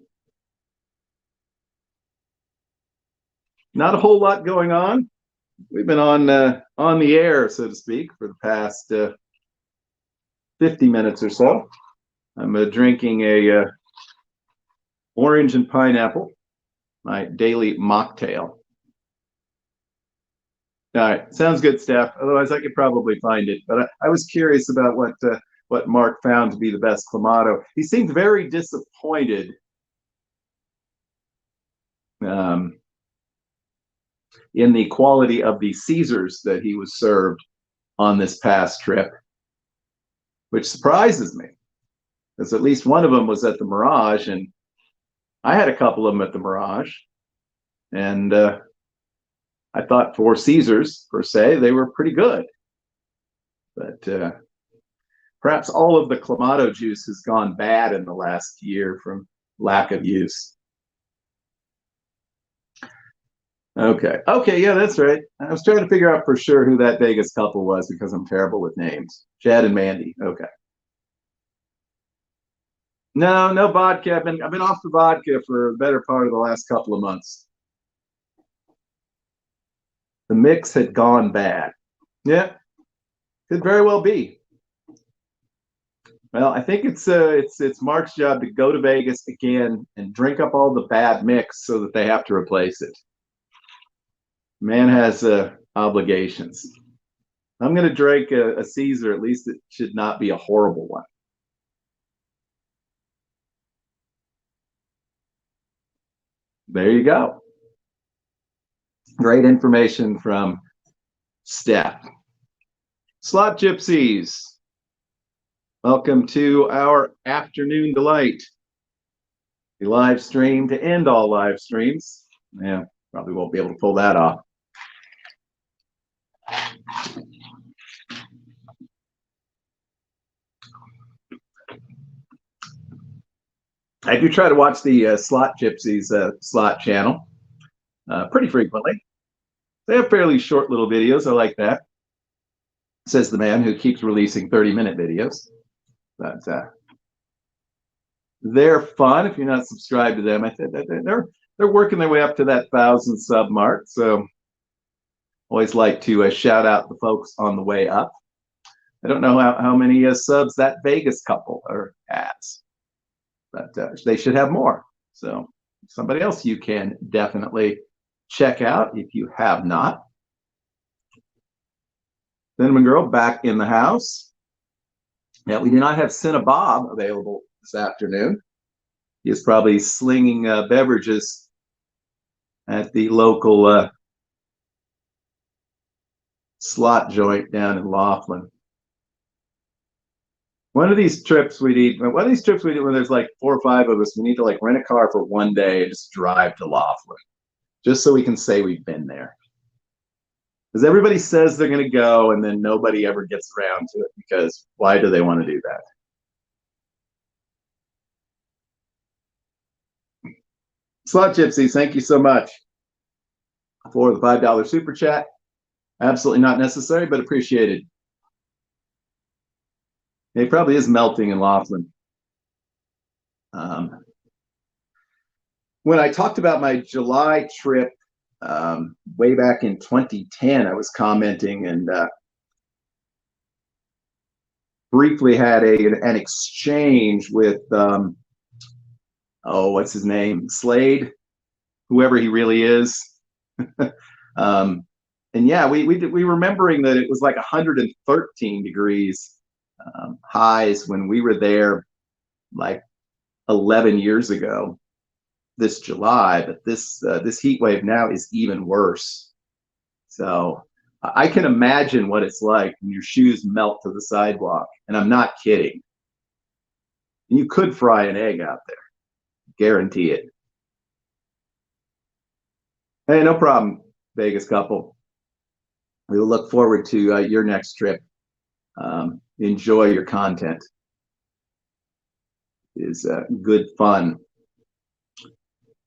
Not a whole lot going on. We've been on the air, so to speak, for the past 50 minutes or so. I'm drinking a orange and pineapple, my daily mocktail. All right, sounds good, Steph. Otherwise, I could probably find it. But I was curious about what Mark found to be the best clamato. He seemed very disappointed um, in the quality of the Caesars that he was served on this past trip, which surprises me, because at least one of them was at the Mirage, and I had a couple of them at the Mirage, and I thought for Caesars per se they were pretty good, but perhaps all of the clamato juice has gone bad in the last year from lack of use. Okay, yeah, that's right. I was trying to figure out for sure who that Vegas couple was because I'm terrible with names. Chad and Mandy. Okay. No, no vodka. I've been off the vodka for the better part of the last couple of months. The mix had gone bad. Yeah, could very well be. Well, I think it's Mark's job to go to Vegas again and drink up all the bad mix so that they have to replace it. Man has obligations. I'm going to drink a Caesar. At least it should not be a horrible one. There you go. Great information from Steph. Slot Gypsies, welcome to our afternoon delight. The live stream to end all live streams. Yeah, probably won't be able to pull that off. I do try to watch the Slot Gypsies slot channel pretty frequently. They have fairly short little videos. I like that. Says the man who keeps releasing 30-minute videos. But they're fun. If you're not subscribed to them, I think they're working their way up to that 1,000 sub mark. So always like to shout out the folks on the way up. I don't know how many subs that Vegas couple has, but they should have more. So somebody else you can definitely check out if you have not. Cinnamon Girl back in the house. Yeah, we do not have Cinnabon available this afternoon. He is probably slinging beverages at the local slot joint down in Laughlin. One of these trips we need when there's like 4 or 5 of us, we need to like rent a car for one day and just drive to Laughlin, just so we can say we've been there. Because everybody says they're going to go and then nobody ever gets around to it, because why do they want to do that? Slot Gypsies, thank you so much for the $5 super chat. Absolutely not necessary, but appreciated. It probably is melting in Laughlin. When I talked about my July trip way back in 2010, I was commenting and briefly had an exchange with what's his name, Slade, whoever he really is. And yeah, we remembering that it was like 113 degrees highs when we were there like 11 years ago this July, but this heat wave now is even worse. So I can imagine what it's like when your shoes melt to the sidewalk, and I'm not kidding. You could fry an egg out there, guarantee it. Hey, no problem, Vegas couple. We will look forward to your next trip. Enjoy your content. It is good fun.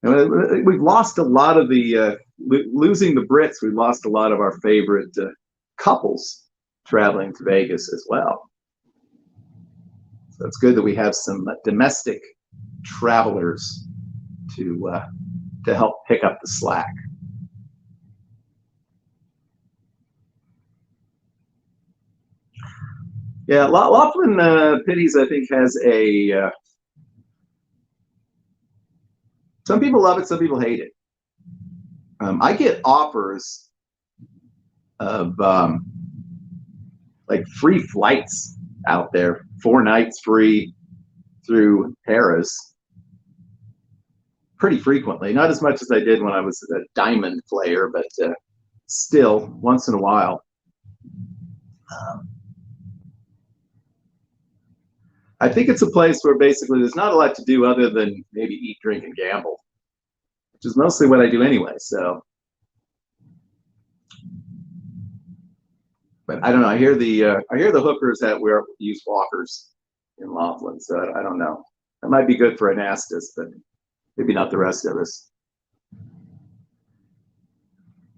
We've lost a lot of the losing the Brits. We've lost a lot of our favorite couples traveling to Vegas as well. So it's good that we have some domestic travelers to help pick up the slack. Yeah, Laughlin Pitties, I think, has a. Some people love it, some people hate it. I get offers of like free flights out there, 4 nights free through Paris pretty frequently. Not as much as I did when I was a diamond player, but still, once in a while. I think it's a place where basically there's not a lot to do other than maybe eat, drink, and gamble, which is mostly what I do anyway. So, but I don't know. I hear the hookers that use walkers in Laughlin, so I don't know. That might be good for Anastas, but maybe not the rest of us.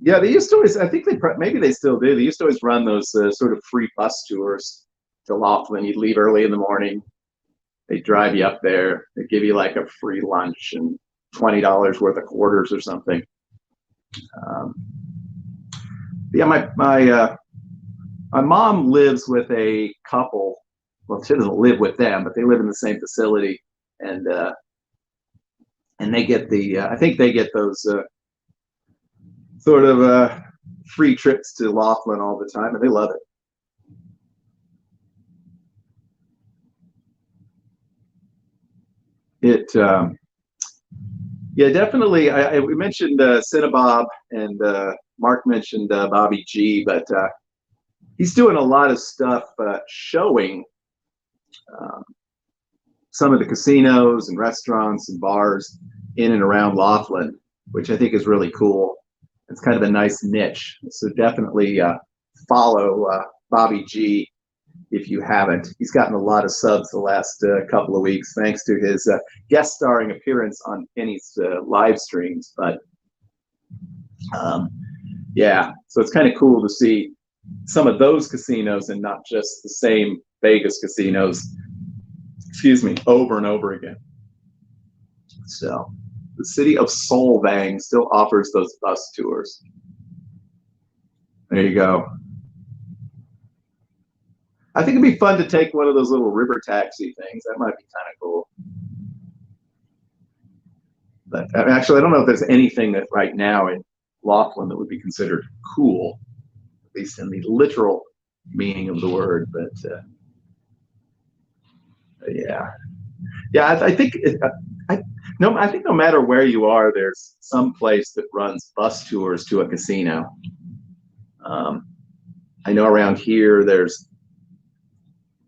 Yeah, they used to always. I think maybe they still do. They used to always run those sort of free bus tours to Laughlin. You'd leave early in the morning. They drive you up there. They give you like a free lunch and $20 worth of quarters or something. Yeah, my mom lives with a couple. Well, she doesn't live with them, but they live in the same facility, and they get I think they get those sort of free trips to Laughlin all the time, and they love it. Yeah, definitely. We mentioned Cinnabon, and Mark mentioned Bobby G, but he's doing a lot of stuff showing some of the casinos and restaurants and bars in and around Laughlin, which I think is really cool. It's kind of a nice niche. So definitely follow Bobby G if you haven't. He's gotten a lot of subs the last couple of weeks thanks to his guest starring appearance on Penny's live streams. But yeah, so it's kind of cool to see some of those casinos and not just the same Vegas casinos, excuse me, over and over again. So the city of Solvang still offers those bus tours. There you go. I think it'd be fun to take one of those little river taxi things. That might be kind of cool. But actually, I don't know if there's anything that right now in Laughlin that would be considered cool, at least in the literal meaning of the word. But yeah, I think I think no matter where you are, there's some place that runs bus tours to a casino. I know around here there's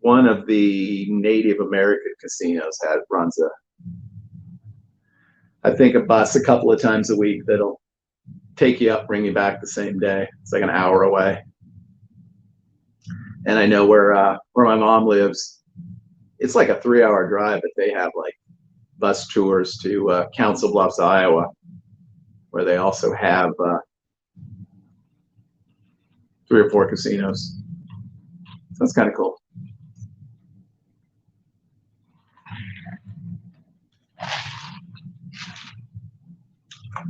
one of the Native American casinos runs I think a bus a couple of times a week that'll take you up, bring you back the same day. It's like an hour away. And I know where my mom lives, it's like a 3-hour drive, but they have like bus tours to Council Bluffs, Iowa, where they also have 3 or 4 casinos. So that's kind of cool.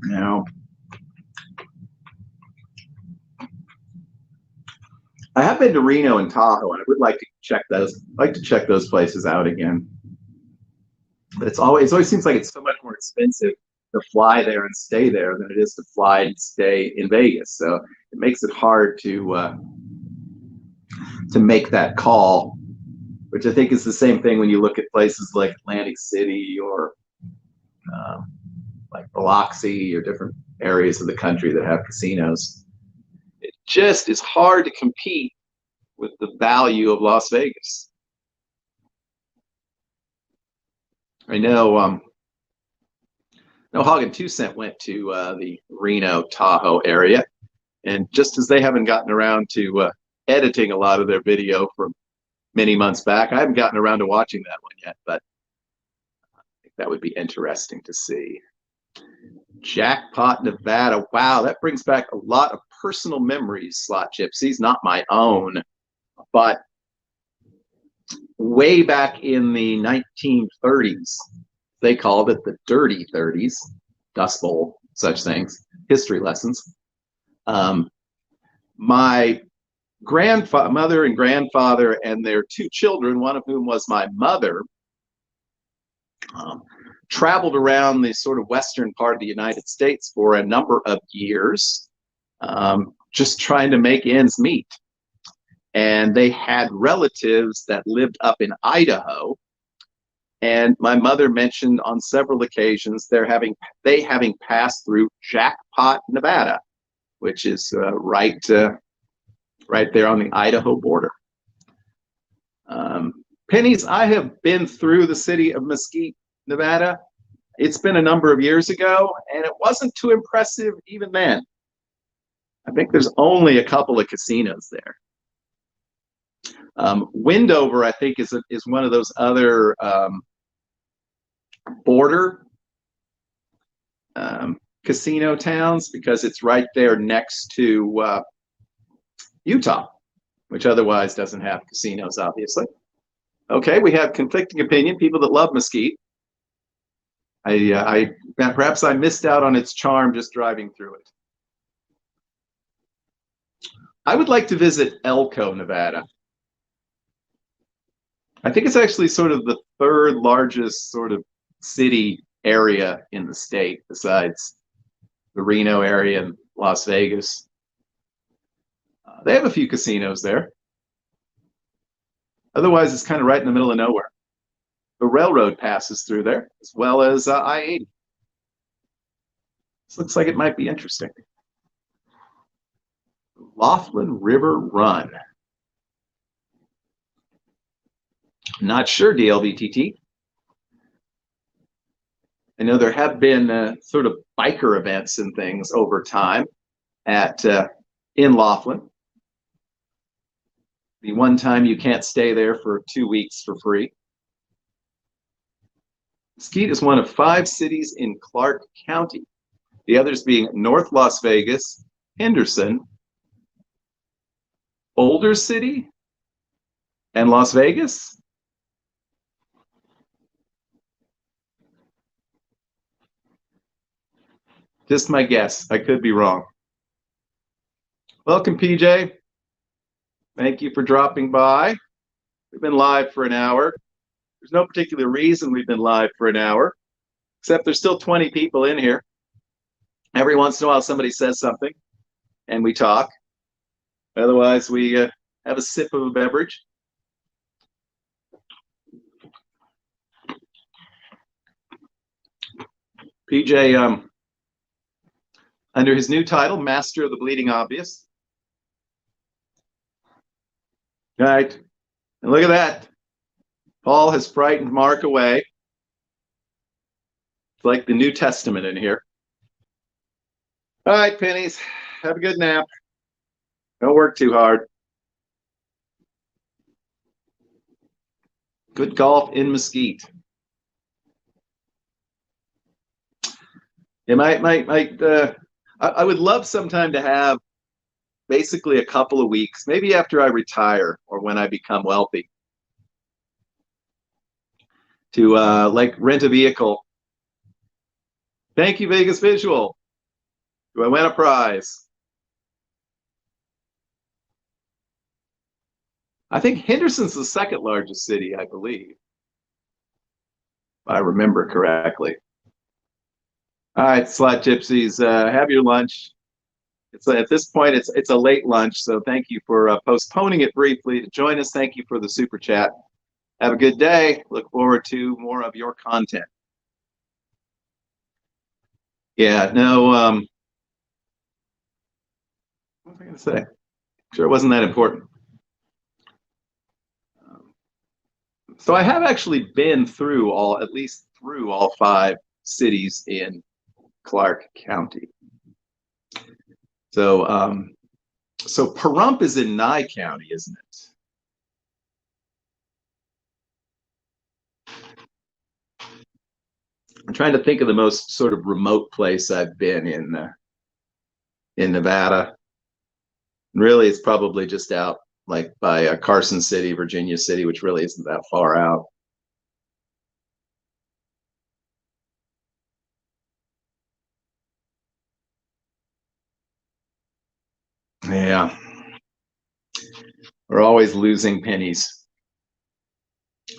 Now, I have been to Reno and Tahoe, and I would like to check those places out again. But it always seems like it's so much more expensive to fly there and stay there than it is to fly and stay in Vegas. So it makes it hard to make that call, which I think is the same thing when you look at places like Atlantic City or like Biloxi or different areas of the country that have casinos. It just is hard to compete with the value of Las Vegas. I know Hog and 2 Cent went to the Reno Tahoe area, and just as they haven't gotten around to editing a lot of their video from many months back, I haven't gotten around to watching that one yet, but I think that would be interesting to see. Jackpot, Nevada. Wow, that brings back a lot of personal memories, Slot Gypsies, not my own, but way back in the 1930s, they called it the Dirty 30s, Dust Bowl, such things, history lessons. My grandmother and grandfather and their 2 children, one of whom was my mother, traveled around the sort of western part of the United States for a number of years, just trying to make ends meet. And they had relatives that lived up in Idaho. And my mother mentioned on several occasions they having passed through Jackpot, Nevada, which is right there on the Idaho border. Pennies, I have been through the city of Mesquite, Nevada. It's been a number of years ago, and it wasn't too impressive even then. I think there's only a couple of casinos there. Wendover, I think, is one of those other border casino towns because it's right there next to Utah, which otherwise doesn't have casinos, obviously. Okay, we have conflicting opinion. People that love Mesquite. Perhaps I missed out on its charm just driving through it. I would like to visit Elko, Nevada. I think it's actually sort of the 3rd largest sort of city area in the state, besides the Reno area and Las Vegas. They have a few casinos there. Otherwise, it's kind of right in the middle of nowhere. The railroad passes through there, as well as I-80. This looks like it might be interesting. Laughlin River Run. Not sure, DLVTT. I know there have been sort of biker events and things over time in Laughlin. The one time you can't stay there for 2 weeks for free. Mesquite is one of 5 cities in Clark County. The others being North Las Vegas, Henderson, Boulder City, and Las Vegas. Just my guess. I could be wrong. Welcome, PJ. Thank you for dropping by. We've been live for an hour. There's no particular reason we've been live for an hour, except there's still 20 people in here. Every once in a while, somebody says something, and we talk. Otherwise, we have a sip of a beverage. PJ, under his new title, Master of the Bleeding Obvious. All right, and look at that. Paul has frightened Mark away. It's like the New Testament in here. All right, Pennies, have a good nap. Don't work too hard. Good golf in Mesquite. It might. I would love sometime to have basically a couple of weeks, maybe after I retire or when I become wealthy, to like rent a vehicle. Thank you, Vegas Visual. Do I win a prize? I think Henderson's the second largest city, I believe, if I remember correctly. All right, Slot Gypsies, have your lunch. It's at this point, it's a late lunch, so thank you for postponing it briefly to join us. Thank you for the super chat. Have a good day. Look forward to more of your content. Yeah, no, what was I going to say? Sure, it wasn't that important. So I have actually been through at least through all five cities in Clark County. So Pahrump is in Nye County, isn't it? I'm trying to think of the most sort of remote place I've been in Nevada. Really, it's probably just out like by Carson City, Virginia City, which really isn't that far out. Yeah, we're always losing pennies.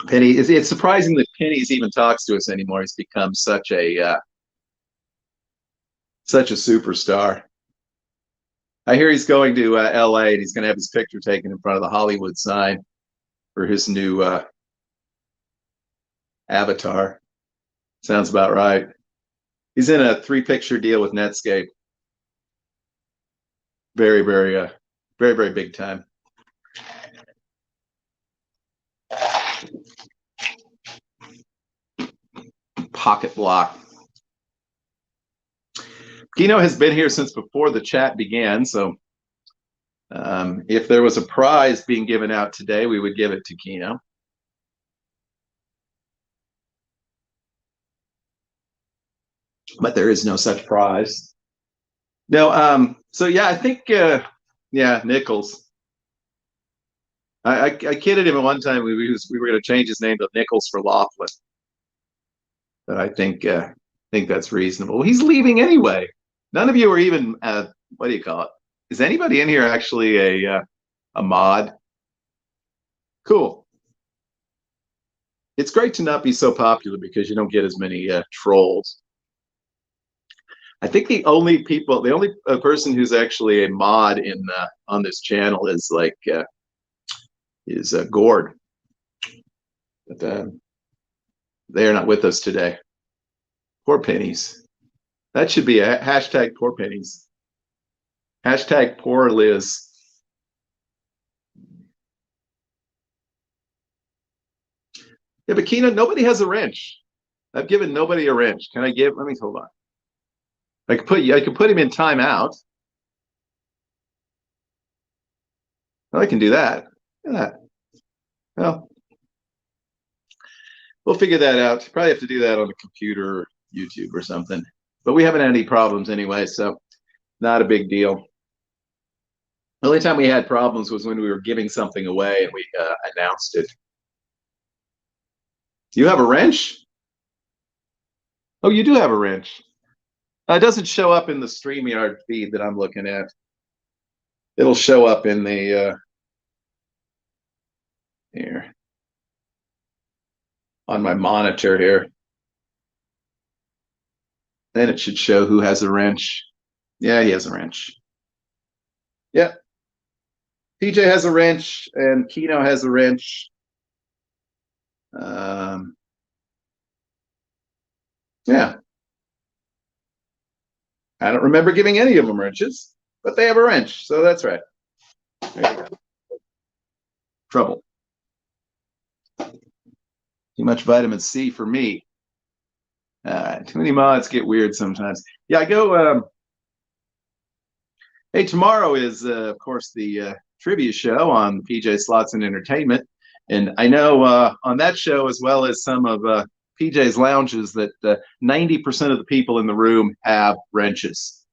Penny, it's surprising that Penny's even talks to us anymore. He's become such a superstar. I hear he's going to L.A. and he's going to have his picture taken in front of the Hollywood sign for his new avatar. Sounds about right. He's in a 3-picture deal with Netscape. Very, very, very big time. Pocket block. Kino has been here since before the chat began, so if there was a prize being given out today, we would give it to Kino. But there is no such prize. No, so yeah, I think yeah, Nichols. I kidded him at one time we were going to change his name to Nichols for Laughlin, but I think that's reasonable. He's leaving anyway. None of you are even what do you call it? Is anybody in here actually a mod? Cool. It's great to not be so popular because you don't get as many trolls. I think the only person who's actually a mod in on this channel is like Gord, but they are not with us today. Poor pennies. That should be a hashtag poor pennies. Hashtag poor Liz. Yeah, but Keena, nobody has a wrench. I've given nobody a wrench. Can I give? Let me hold on. I could put him in timeout. Well, I can do that. Look at that. Well, we'll figure that out. Probably have to do that on the computer or YouTube or something. But we haven't had any problems anyway, so not a big deal. The only time we had problems was when we were giving something away and we announced it. Do you have a wrench? Oh, you do have a wrench. It doesn't show up in the StreamYard feed that I'm looking at. It'll show up in the here on my monitor here. Then it should show who has a wrench. Yeah, he has a wrench. Yep. PJ has a wrench and Kino has a wrench. Yeah. I don't remember giving any of them wrenches, but they have a wrench, so that's right. There you go. Trouble. Too much vitamin C for me. Too many mods get weird sometimes. Yeah, I go. Hey, tomorrow is, of course, the trivia show on PJ Slots and Entertainment. And I know on that show, as well as some of PJ's lounges that 90% of the people in the room have wrenches.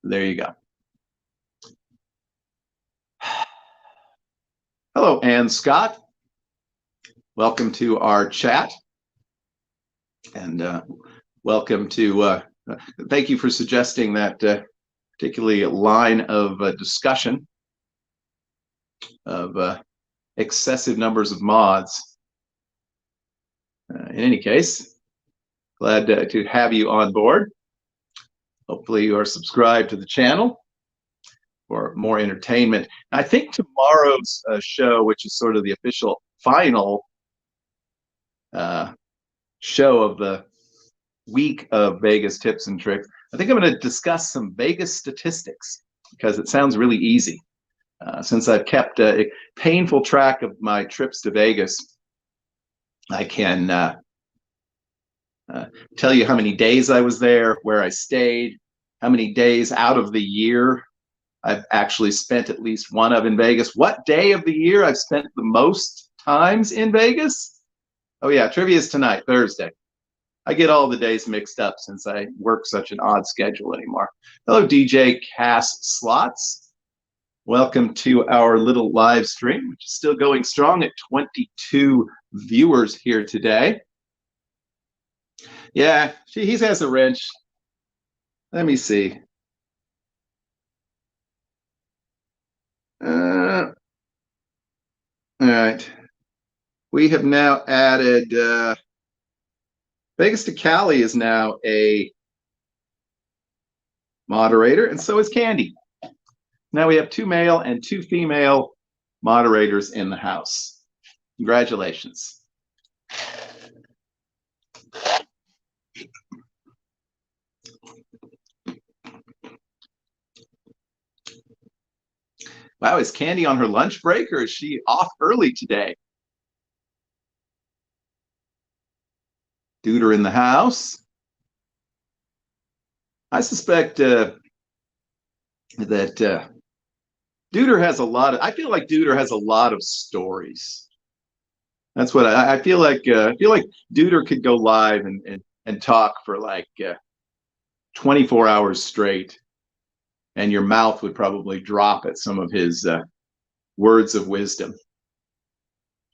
There you go. Hello, Ann Scott. Welcome to our chat. And welcome to, thank you for suggesting that particularly line of discussion of excessive numbers of mods. In any case, glad to have you on board. Hopefully you are subscribed to the channel for more entertainment. I think tomorrow's show, which is sort of the official final show of the week of Vegas tips and tricks, I think I'm going to discuss some Vegas statistics because it sounds really easy. Since I've kept a painful track of my trips to Vegas, I can tell you how many days I was there, where I stayed, how many days out of the year I've actually spent at least one of in Vegas, what day of the year I've spent the most times in Vegas. Oh yeah, trivia is tonight, Thursday. I get all the days mixed up since I work such an odd schedule anymore. Hello, DJ Cass Slots. Welcome to our little live stream, which is still going strong at 22 viewers here today. Yeah, he has a wrench. Let me see. All right. We have now added Vegas to Cali is now a moderator, and so is Candy. Now we have 2 male and 2 female moderators in the house. Congratulations. Wow, is Candy on her lunch break or is she off early today? Duder in the house. I suspect that Duder has a lot of, I feel like Duder has a lot of stories. That's what I feel like. I feel like Duder could go live and talk for like 24 hours straight, and your mouth would probably drop at some of his words of wisdom.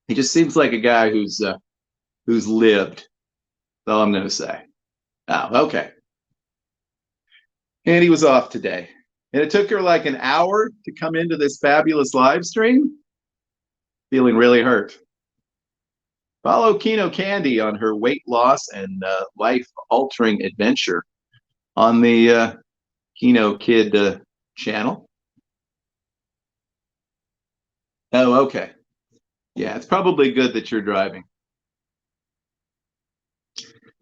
He just seems like a guy who's lived. That's all I'm going to say. Oh, okay. And he was off today. And it took her like an hour to come into this fabulous live stream. Feeling really hurt. Follow Kino Candy on her weight loss and life-altering adventure on the Kino Kid channel. Oh, okay. Yeah, it's probably good that you're driving.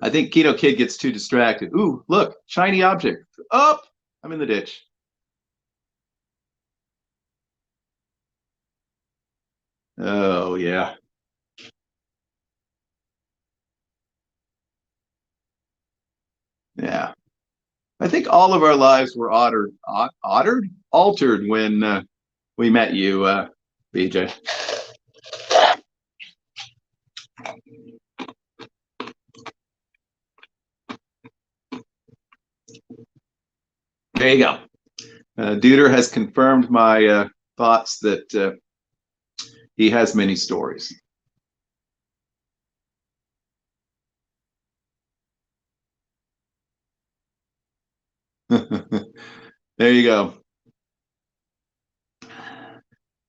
I think Kino Kid gets too distracted. Ooh, look, shiny object. Oh, I'm in the ditch. Oh, yeah. Yeah. I think all of our lives were altered when we met you, BJ. There you go. Duder has confirmed my thoughts that he has many stories. There you go.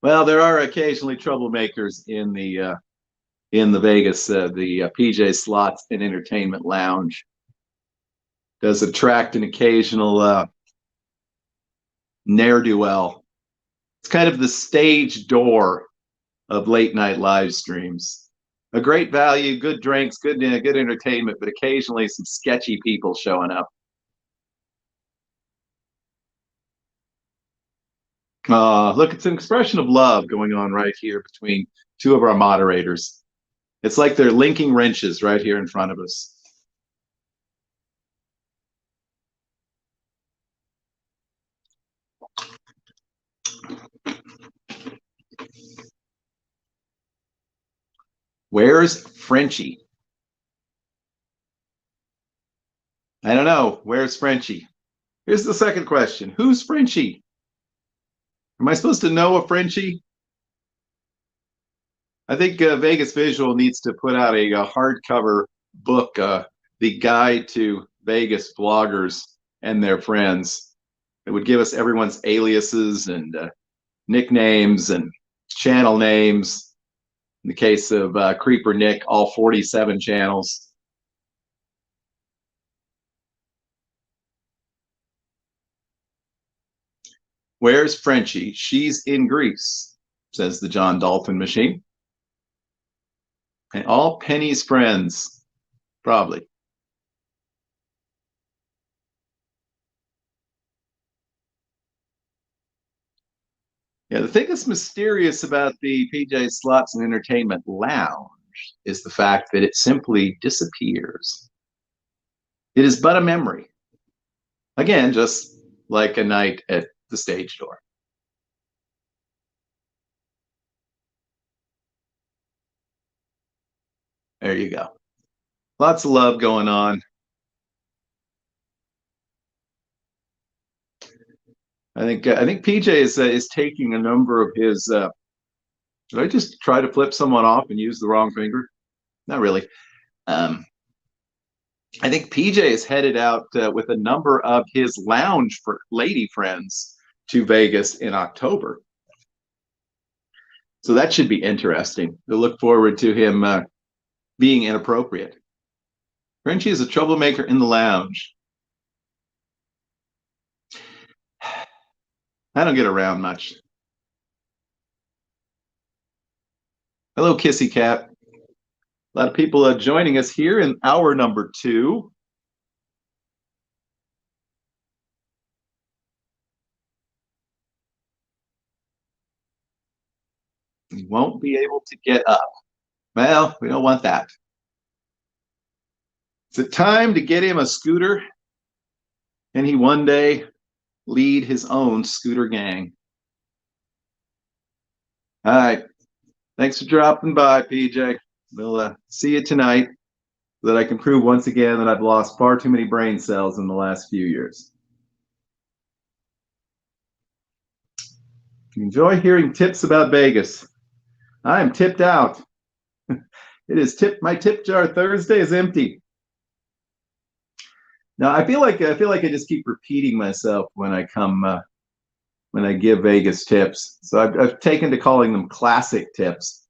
Well, there are occasionally troublemakers in the Vegas, the PJ Slots and Entertainment Lounge. Does attract an occasional ne'er-do-well. It's kind of the stage door of late night live streams. A great value, good drinks, good entertainment, but occasionally some sketchy people showing up. Look, it's an expression of love going on right here between 2 of our moderators. It's like they're linking wrenches right here in front of us. Where's Frenchie? I don't know. Where's Frenchie? Here's the second question. Who's Frenchie? Am I supposed to know a Frenchie? I think Vegas Visual needs to put out a hardcover book, The Guide to Vegas Bloggers and Their Friends. It would give us everyone's aliases and nicknames and channel names. In the case of Creeper Nick, all 47 channels. Where's Frenchie? She's in Greece, says the John Dalton machine. And all Penny's friends, probably. Yeah, the thing that's mysterious about the PJ Slots and Entertainment Lounge is the fact that it simply disappears. It is but a memory. Again, just like a night at the stage door. There you go. Lots of love going on. I think PJ is taking a number of his. Did I just try to flip someone off and use the wrong finger? Not really. Um, I think PJ is headed out with a number of his lounge for lady friends to Vegas in October. So that should be interesting. To look forward to him being inappropriate. Frenchie is a troublemaker in the lounge. I don't get around much. Hello, Kissy Cat. A lot of people joining us here in hour number 2. You won't be able to get up. Well, we don't want that. Is it time to get him a scooter? Can he one day lead his own scooter gang? All right. Thanks for dropping by, PJ. We'll see you tonight so that I can prove once again that I've lost far too many brain cells in the last few years. Enjoy hearing tips about Vegas. I am tipped out. It is my tip jar Thursday is empty. Now I feel like I just keep repeating myself when I come when I give Vegas tips. So I've taken to calling them classic tips,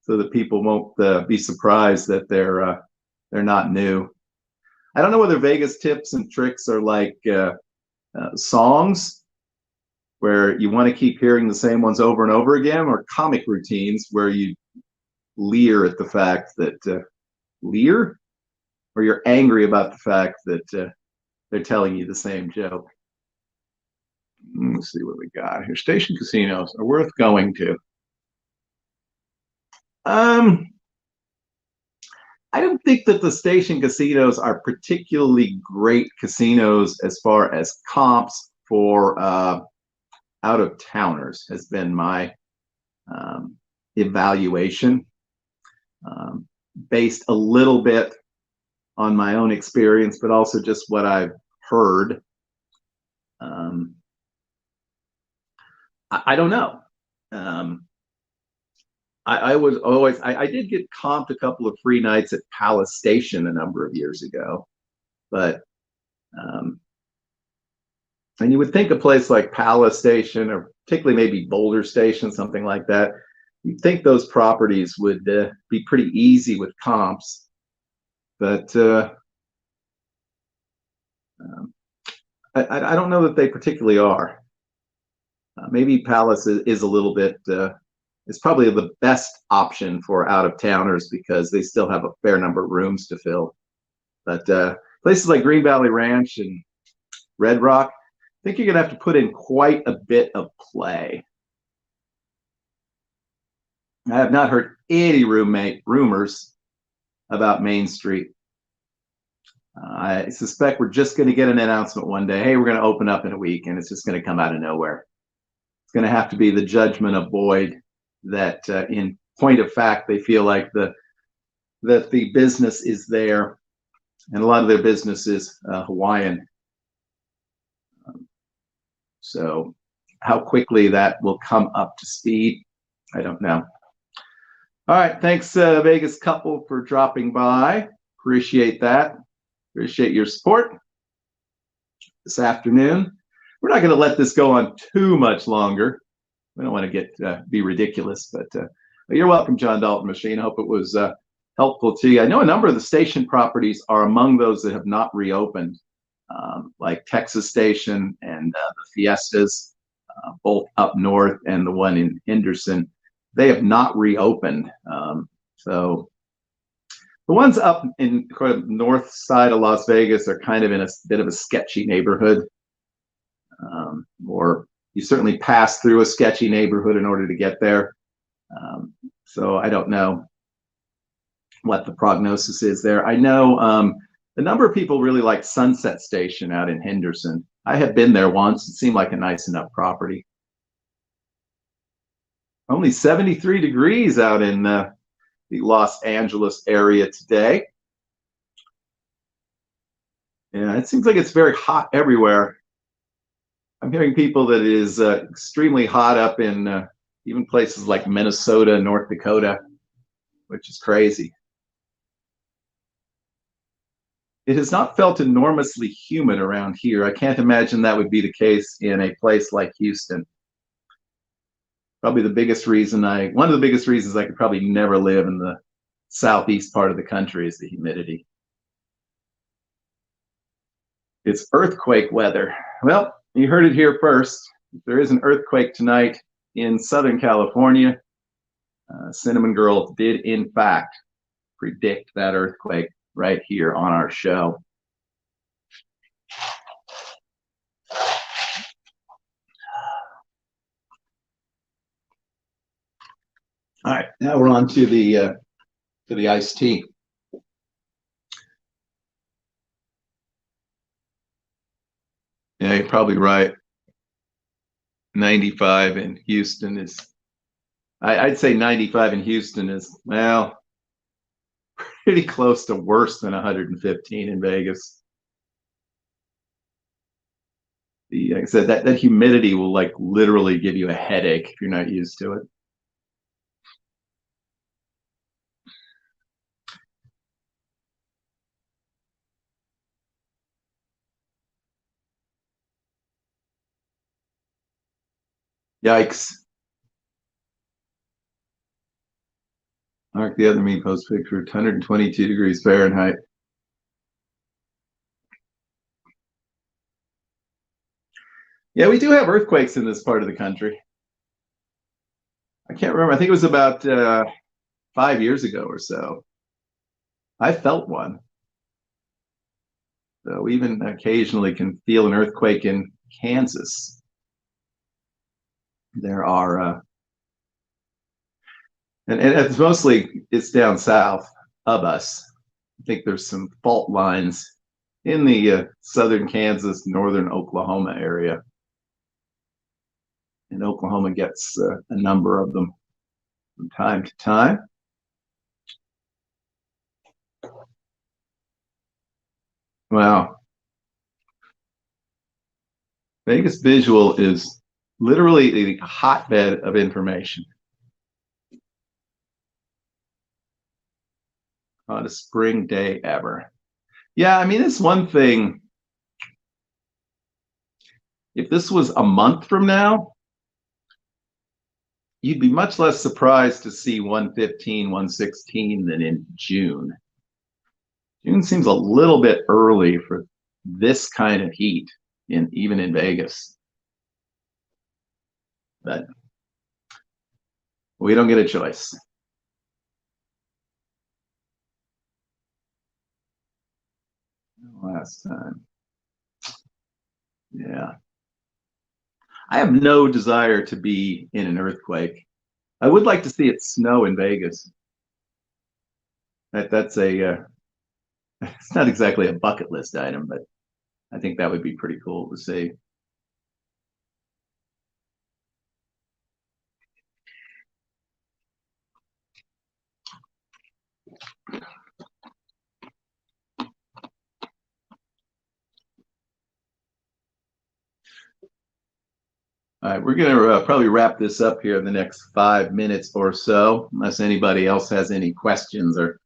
so that people won't be surprised that they're not new. I don't know whether Vegas tips and tricks are like songs where you want to keep hearing the same ones over and over again, or comic routines where you leer at the fact that leer, or you're angry about the fact that they're telling you the same joke. Let's see what we got here. Station casinos are worth going to. I don't think that the station casinos are particularly great casinos as far as comps for out of towners, has been my evaluation, based a little bit on my own experience, but also just what I've heard. I don't know. I was always I did get comped a couple of free nights at Palace Station a number of years ago, but and you would think a place like Palace Station, or particularly maybe Boulder Station, something like that, you'd think those properties would be pretty easy with comps, but I don't know that they particularly are. Maybe Palace is a little bit. It's probably the best option for out of towners because they still have a fair number of rooms to fill. But places like Green Valley Ranch and Red Rock, I think you're gonna have to put in quite a bit of play. I have not heard any rumors about Main Street. I suspect we're just going to get an announcement one day. Hey, we're going to open up in a week, and it's just going to come out of nowhere. It's going to have to be the judgment of Boyd that, in point of fact, they feel like that the business is there, and a lot of their business is Hawaiian. So how quickly that will come up to speed, I don't know. All right, thanks Vegas couple for dropping by. Appreciate that. Appreciate your support this afternoon. We're not going to let this go on too much longer. We don't want to get be ridiculous, but you're welcome, John Dalton Machine. I hope it was helpful to you. I know a number of the station properties are among those that have not reopened, like Texas Station and the Fiestas, both up north, and the one in Henderson. They have not reopened. So the ones up in the north side of Las Vegas are kind of in a bit of a sketchy neighborhood, or you certainly pass through a sketchy neighborhood in order to get there. So I don't know what the prognosis is there. I know a number of people really like Sunset Station out in Henderson. I have been there once. It seemed like a nice enough property. Only 73 degrees out in the Los Angeles area today. Yeah, it seems like it's very hot everywhere. I'm hearing people that it is extremely hot up in even places like Minnesota, North Dakota, which is crazy. It has not felt enormously humid around here. I can't imagine that would be the case in a place like Houston. Probably one of the biggest reasons I could probably never live in the southeast part of the country is the humidity. It's earthquake weather. Well, you heard it here first. If there is an earthquake tonight in Southern California, Cinnamon Girl did in fact predict that earthquake right here on our show. All right, now we're on to the iced tea. Yeah, you're probably right. 95 in Houston is, I'd say 95 in Houston is, well, pretty close to worse than 115 in Vegas. Like I said, that humidity will like literally give you a headache if you're not used to it. Yikes. Mark the other me post picture, 122 degrees Fahrenheit. Yeah, we do have earthquakes in this part of the country. I can't remember. I think it was about 5 years ago or so. I felt one. So we even occasionally can feel an earthquake in Kansas. There are, and it's down south of us. I think there's some fault lines in the southern Kansas, northern Oklahoma area. And Oklahoma gets a number of them from time to time. Wow. Vegas Visual is literally a hotbed of information. Hottest spring day ever. Yeah, I mean, it's one thing. If this was a month from now, you'd be much less surprised to see 115, 116 than in June. June seems a little bit early for this kind of heat, even in Vegas. But we don't get a choice. Last time. Yeah. I have no desire to be in an earthquake. I would like to see it snow in Vegas. That's it's not exactly a bucket list item, but I think that would be pretty cool to see. All right, we're going to probably wrap this up here in the next 5 minutes or so, unless anybody else has any questions or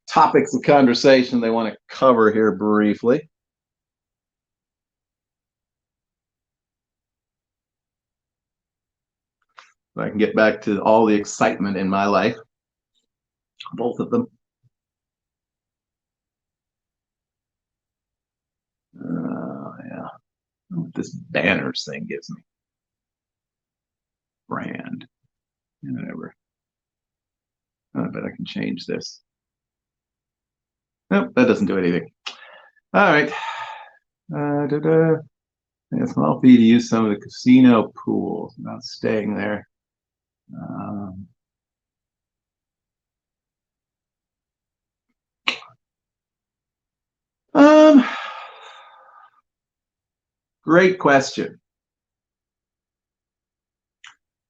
topics of conversation they want to cover here briefly. So I can get back to all the excitement in my life, both of them. Yeah, what this banners thing gives me. Brand, whatever. I bet I can change this. Nope, that doesn't do anything. All right. It's small fee to use some of the casino pools. Not staying there. Um, um, Great question.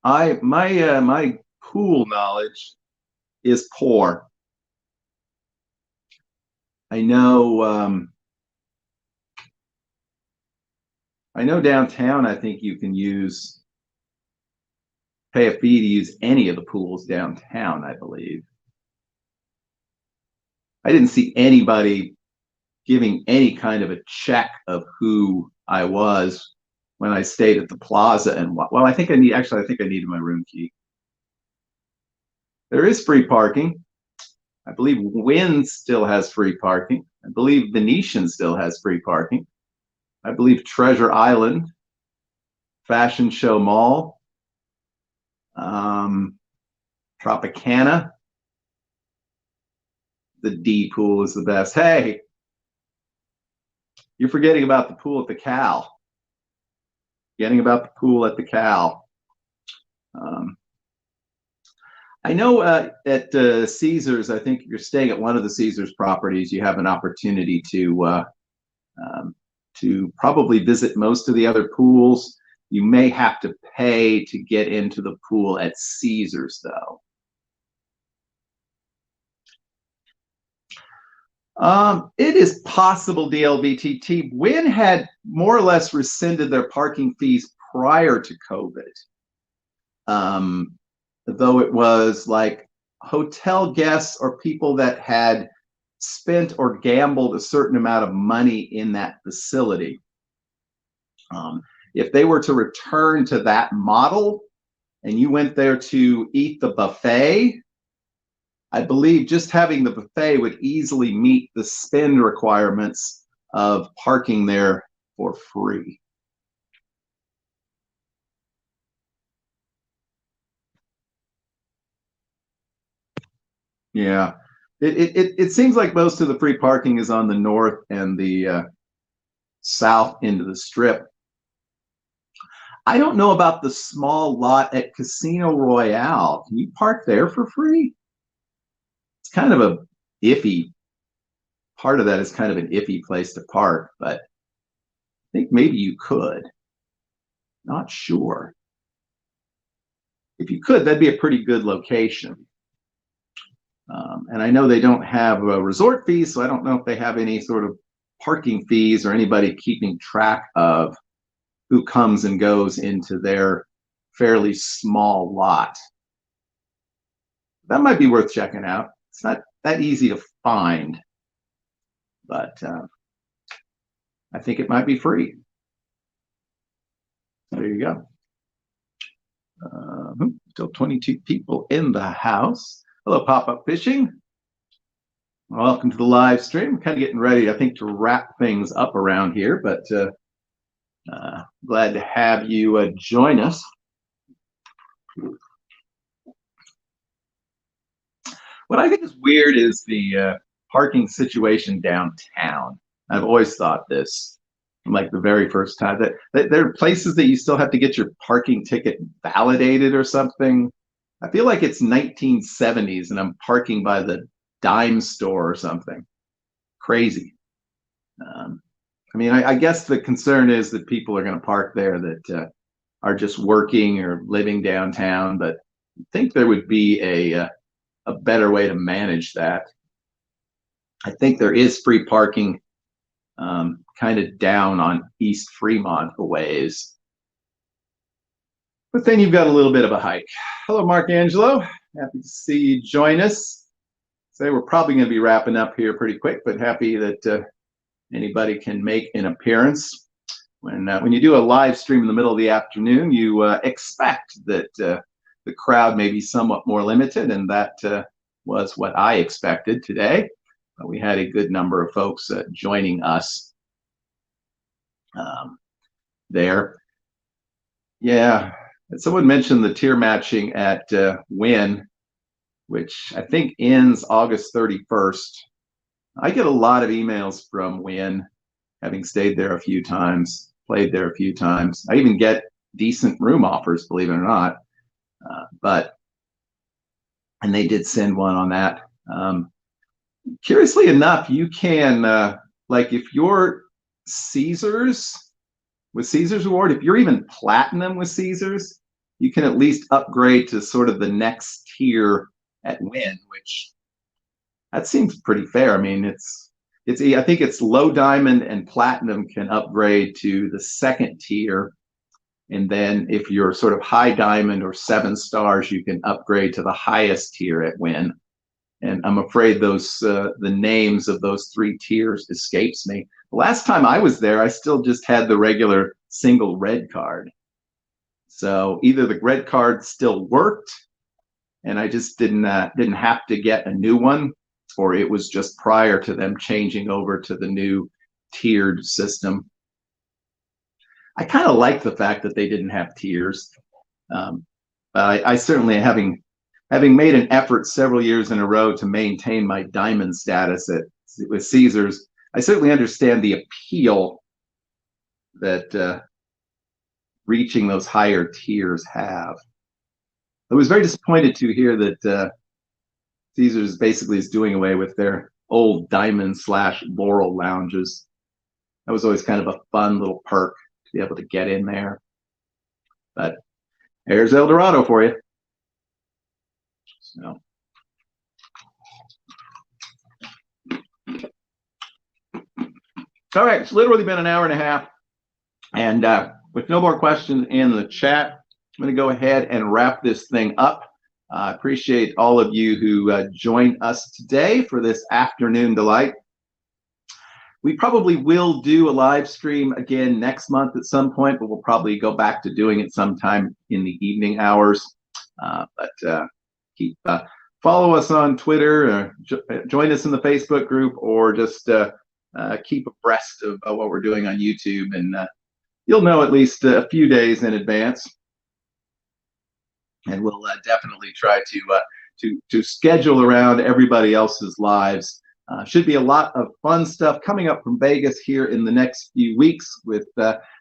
My pool knowledge is poor. I know downtown. I think you can pay a fee to use any of the pools downtown. I believe. I didn't see anybody giving any kind of a check of who I was when I stayed at the plaza. And well, I think I needed my room key. There is free parking. I believe Wynn still has free parking. I believe Venetian still has free parking. I believe Treasure Island, Fashion Show Mall, Tropicana. The D pool is the best. Hey, you're forgetting about the pool at the Cal. Forgetting about the pool at the Cal. I know at Caesars, I think if you're staying at one of the Caesars properties, you have an opportunity to probably visit most of the other pools. You may have to pay to get into the pool at Caesars, though. It is possible DLBTT. Wynn had more or less rescinded their parking fees prior to COVID. Though it was like hotel guests or people that had spent or gambled a certain amount of money in that facility. If they were to return to that model and you went there to eat the buffet, I believe just having the buffet would easily meet the spend requirements of parking there for free. Yeah, it seems like most of the free parking is on the north and the south end of the strip. I don't know about the small lot at Casino Royale. Can you park there for free? It's kind of a iffy. Part of that is kind of an iffy place to park, but I think maybe you could. Not sure. If you could, that'd be a pretty good location. And I know they don't have a resort fees, so I don't know if they have any sort of parking fees or anybody keeping track of who comes and goes into their fairly small lot. That might be worth checking out. It's not that easy to find, but I think it might be free. There you go. Still 22 people in the house. Hello, Pop-Up Fishing. Welcome to the live stream. Kind of getting ready, I think, to wrap things up around here, but glad to have you join us. What I think is weird is the parking situation downtown. I've always thought this from like the very first time that there are places that you still have to get your parking ticket validated or something. I feel like it's 1970s and I'm parking by the dime store or something. Crazy. I mean, I guess the concern is that people are going to park there that are just working or living downtown, but I think there would be a better way to manage that. I think there is free parking kind of down on East Fremont a ways. But then you've got a little bit of a hike. Hello, Mark Angelo. Happy to see you join us. So we're probably going to be wrapping up here pretty quick, but happy that anybody can make an appearance. When you do a live stream in the middle of the afternoon, you expect that the crowd may be somewhat more limited, and that was what I expected today. We had a good number of folks joining us there. Yeah, someone mentioned the tier matching at WIN, which I think ends August 31st. I get a lot of emails from WIN, having stayed there a few times, played there a few times. I even get decent room offers, believe it or not. And they did send one on that. Curiously enough, you can, like if you're Caesars, with Caesars Award, if you're even platinum with Caesars, you can at least upgrade to sort of the next tier at WIN, which that seems pretty fair. I mean, I think it's low diamond and platinum can upgrade to the second tier. And then if you're sort of high diamond or 7 stars, you can upgrade to the highest tier at WIN. And I'm afraid those the names of those 3 tiers escapes me. The last time I was there, I still just had the regular single red card. So either the red card still worked, and I just didn't have to get a new one, or it was just prior to them changing over to the new tiered system. I kind of like the fact that they didn't have tiers. I certainly, having made an effort several years in a row to maintain my diamond status with Caesars, I certainly understand the appeal that reaching those higher tiers have. I was very disappointed to hear that Caesars basically is doing away with their old diamond / laurel lounges. That was always kind of a fun little perk to be able to get in there. But there's El Dorado for you. So. All right, it's literally been an hour and a half. And with no more questions in the chat, I'm going to go ahead and wrap this thing up. I appreciate all of you who joined us today for this afternoon delight. We probably will do a live stream again next month at some point, but we'll probably go back to doing it sometime in the evening hours. Keep follow us on Twitter, join us in the Facebook group, or just keep abreast of what we're doing on YouTube, and you'll know at least a few days in advance. And we'll definitely try to schedule around everybody else's lives. Should be a lot of fun stuff coming up from Vegas here in the next few weeks, with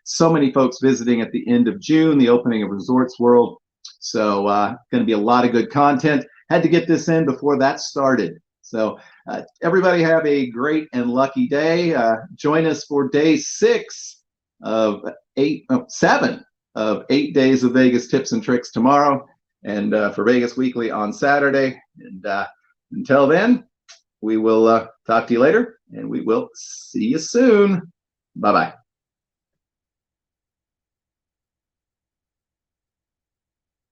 so many folks visiting at the end of June, the opening of Resorts World. So going to be a lot of good content. Had to get this in before that started. So everybody have a great and lucky day. Join us for day 7 of 8 days of Vegas tips and tricks tomorrow, and for Vegas Weekly on Saturday. And until then, we will talk to you later, and we will see you soon. Bye-bye.